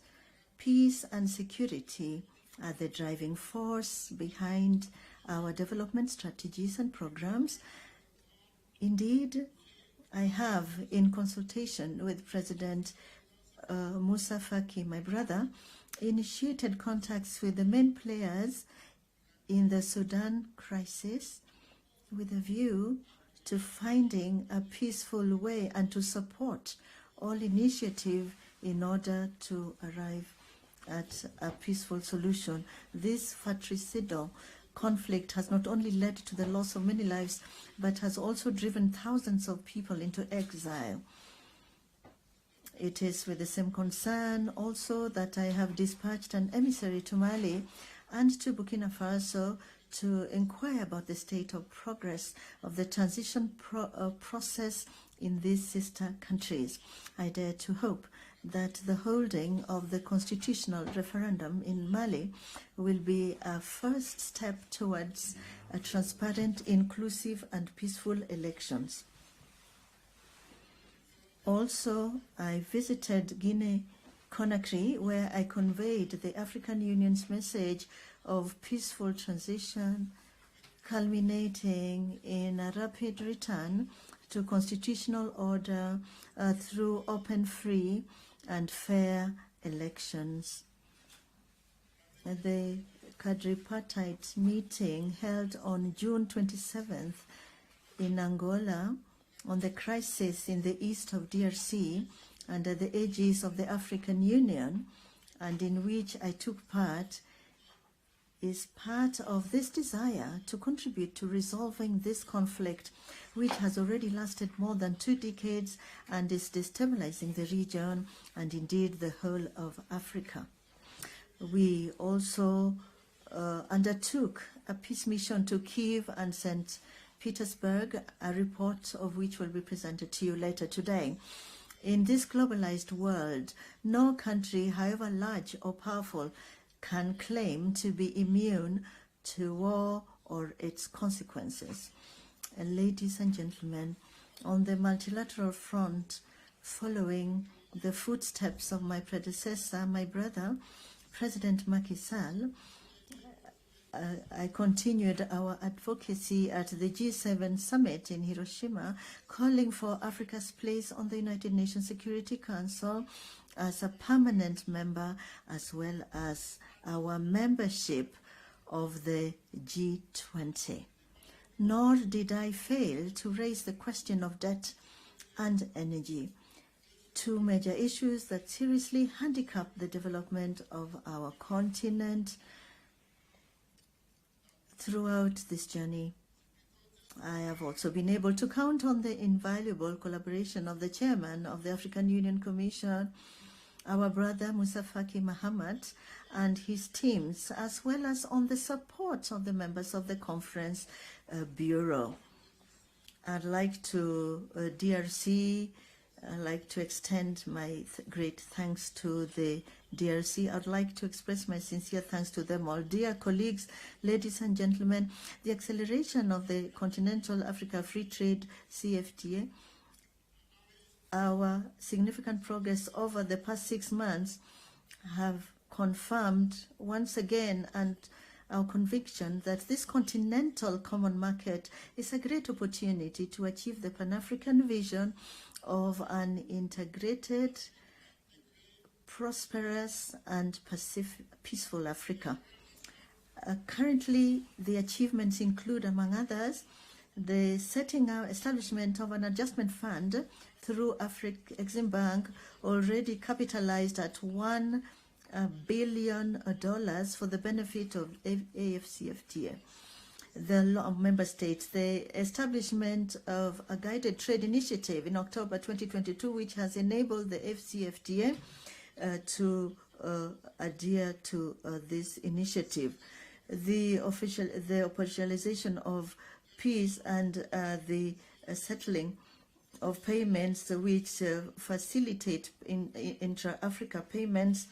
peace and security are the driving force behind our development strategies and programs, indeed, I have, in consultation with President Musa Faki, my brother, initiated contacts with the main players in the Sudan crisis with a view to finding a peaceful way and to support all initiative in order to arrive at a peaceful solution. This fratricidal conflict has not only led to the loss of many lives, but has also driven thousands of people into exile. It is with the same concern also that I have dispatched an emissary to Mali and to Burkina Faso to inquire about the state of progress of the transition process in these sister countries. I dare to hope that the holding of the constitutional referendum in Mali will be a first step towards a transparent, inclusive, and peaceful elections. Also, I visited Guinea-Conakry, where I conveyed the African Union's message of peaceful transition, culminating in a rapid return to constitutional order through open, free, and fair elections. The quadripartite meeting held on June 27th in Angola on the crisis in the east of DRC under the aegis of the African Union, and in which I took part, is part of this desire to contribute to resolving this conflict, which has already lasted more than 2 decades and is destabilizing the region and indeed the whole of Africa. We also undertook a peace mission to Kyiv and St. Petersburg, a report of which will be presented to you later today. In this globalized world, no country, however large or powerful, can claim to be immune to war or its consequences. And ladies and gentlemen, on the multilateral front, following the footsteps of my predecessor, my brother, President Macky Sall, I continued our advocacy at the G7 summit in Hiroshima, calling for Africa's place on the United Nations Security Council as a permanent member, as well as our membership of the G20. Nor did I fail to raise the question of debt and energy, 2 major issues that seriously handicap the development of our continent. throughout this journey. I have also been able to count on the invaluable collaboration of the chairman of the African Union Commission, our brother Musa Faki Mahamat, and his teams, as well as on the support of the members of the conference bureau. I'd like to DRC. I'd like to extend my great thanks to the DRC. I'd like to express my sincere thanks to them all. Dear colleagues, ladies and gentlemen, the acceleration of the Continental Africa Free Trade CFTA, our significant progress over the past 6 months have confirmed once again and our conviction that this continental common market is a great opportunity to achieve the Pan-African vision of an integrated, prosperous, and peaceful Africa. Currently, the achievements include, among others, the establishment of an adjustment fund through Afrexim Bank, already capitalized at $1 billion for the benefit of AFCFTA. The member states, the establishment of a guided trade initiative in October 2022, which has enabled the FCFTA to adhere to this initiative. The operationalization of peace and the settling of payments, which facilitate intra-Africa payments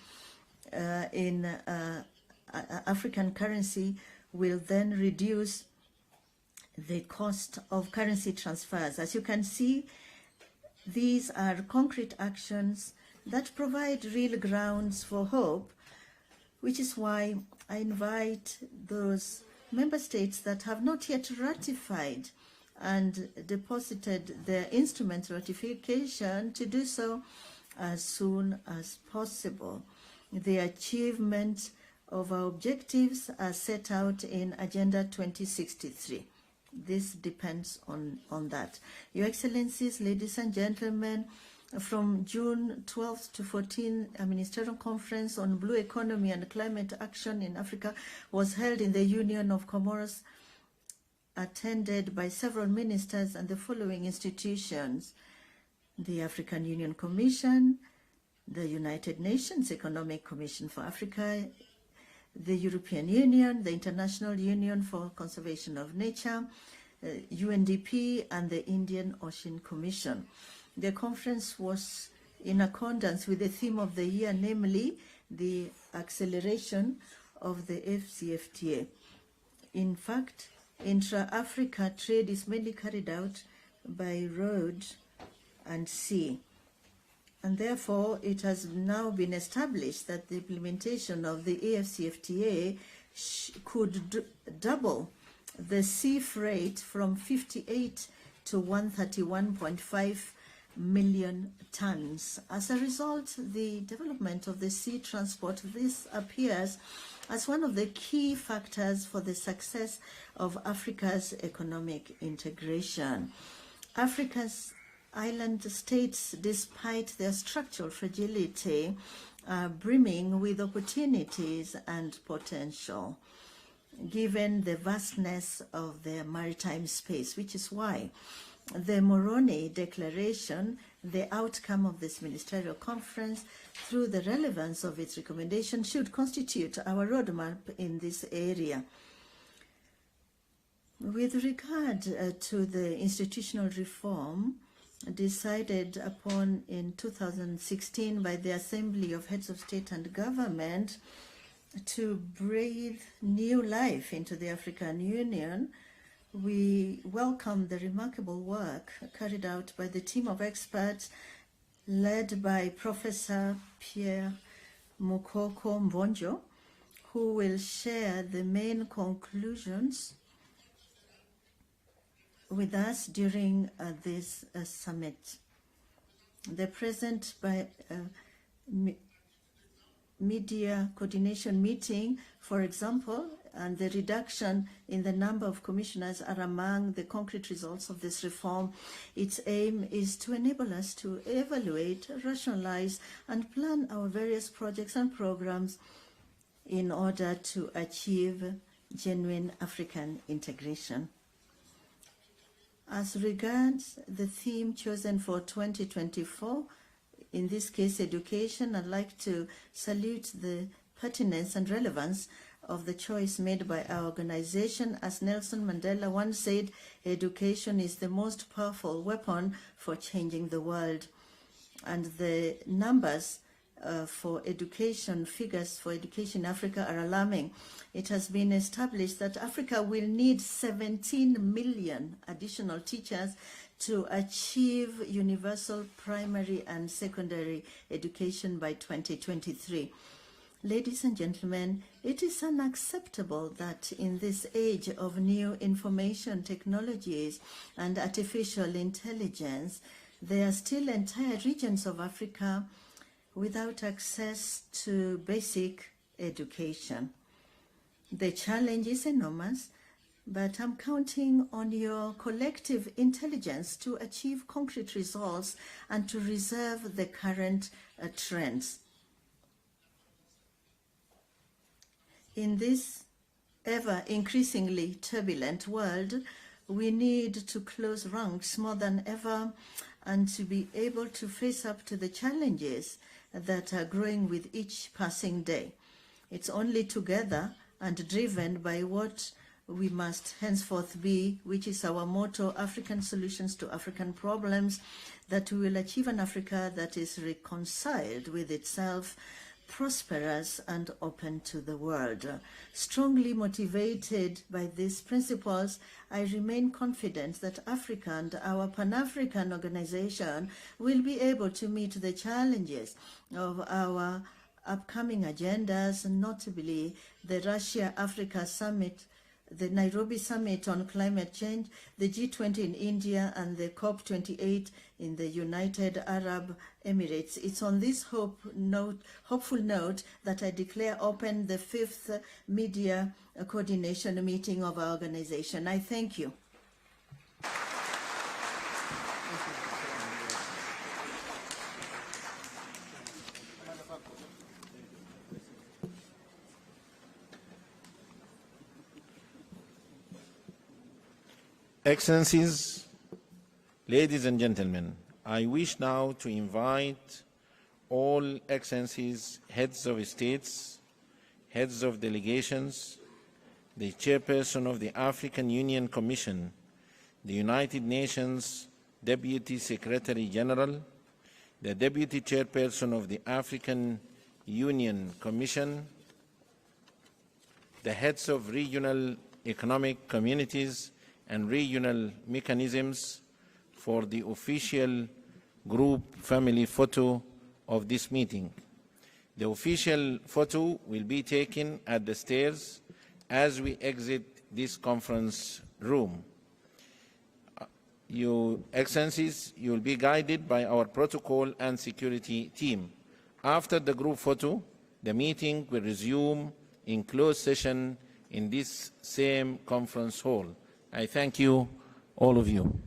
in African currency, will then reduce the cost of currency transfers. As you can see, these are concrete actions that provide real grounds for hope, which is why I invite those member states that have not yet ratified and deposited their instrument ratification to do so as soon as possible. The achievement of our objectives are set out in Agenda 2063. This depends on that. Your Excellencies, ladies and gentlemen, from June 12th to 14th, a ministerial conference on blue economy and climate action in Africa was held in the Union of Comoros, attended by several ministers and the following institutions: the African Union Commission, the United Nations Economic Commission for Africa, the European Union, the International Union for Conservation of Nature, UNDP, and the Indian Ocean Commission. The conference was in accordance with the theme of the year, namely the acceleration of the FCFTA. In fact, intra-Africa trade is mainly carried out by road and sea. And therefore, it has now been established that the implementation of the AFCFTA could double the sea freight from 58 to 131.5 million tons. As a result, the development of the sea transport, this appears as one of the key factors for the success of Africa's economic integration. Africa's island states, despite their structural fragility, are brimming with opportunities and potential, given the vastness of their maritime space, which is why the Moroni Declaration, the outcome of this ministerial conference, through the relevance of its recommendation, should constitute our roadmap in this area. With regard to the institutional reform decided upon in 2016 by the Assembly of Heads of State and Government to breathe new life into the African Union, we welcome the remarkable work carried out by the team of experts led by Professor Pierre Mukoko Mbonjo, who will share the main conclusions with us during this summit. The present media coordination meeting, for example, and the reduction in the number of commissioners are among the concrete results of this reform. Its aim is to enable us to evaluate, rationalize, and plan our various projects and programs in order to achieve genuine African integration. As regards the theme chosen for 2024, in this case education, I'd like to salute the pertinence and relevance of the choice made by our organization. As Nelson Mandela once said, education is the most powerful weapon for changing the world. And the numbers for education, figures for education in Africa are alarming. It has been established that Africa will need 17 million additional teachers to achieve universal primary and secondary education by 2023. Ladies and gentlemen, it is unacceptable that in this age of new information technologies and artificial intelligence, there are still entire regions of Africa without access to basic education. The challenge is enormous, but I'm counting on your collective intelligence to achieve concrete results and to reserve the current trends. In this ever increasingly turbulent world, we need to close ranks more than ever and to be able to face up to the challenges that are growing with each passing day. It's only together and driven by what we must henceforth be, which is our motto, African solutions to African problems, that we will achieve an Africa that is reconciled with itself, prosperous and open to the world. Strongly motivated by these principles, I remain confident that Africa and our Pan-African organization will be able to meet the challenges of our upcoming agendas, notably the Russia-Africa Summit, the Nairobi Summit on Climate Change, the G20 in India, and the COP28 in the United Arab Emirates. It's on this hopeful note that I declare open the 5th Media Coordination Meeting of our organization. I thank you. Excellencies, ladies and gentlemen, I wish now to invite all Excellencies, heads of states, heads of delegations, the Chairperson of the African Union Commission, the United Nations Deputy Secretary General, the Deputy Chairperson of the African Union Commission, the heads of regional economic communities and regional mechanisms for the official group family photo of this meeting. The official photo will be taken at the stairs as we exit this conference room. Your Excellencies, you will be guided by our protocol and security team. After the group photo, the meeting will resume in closed session in this same conference hall. I thank you, all of you.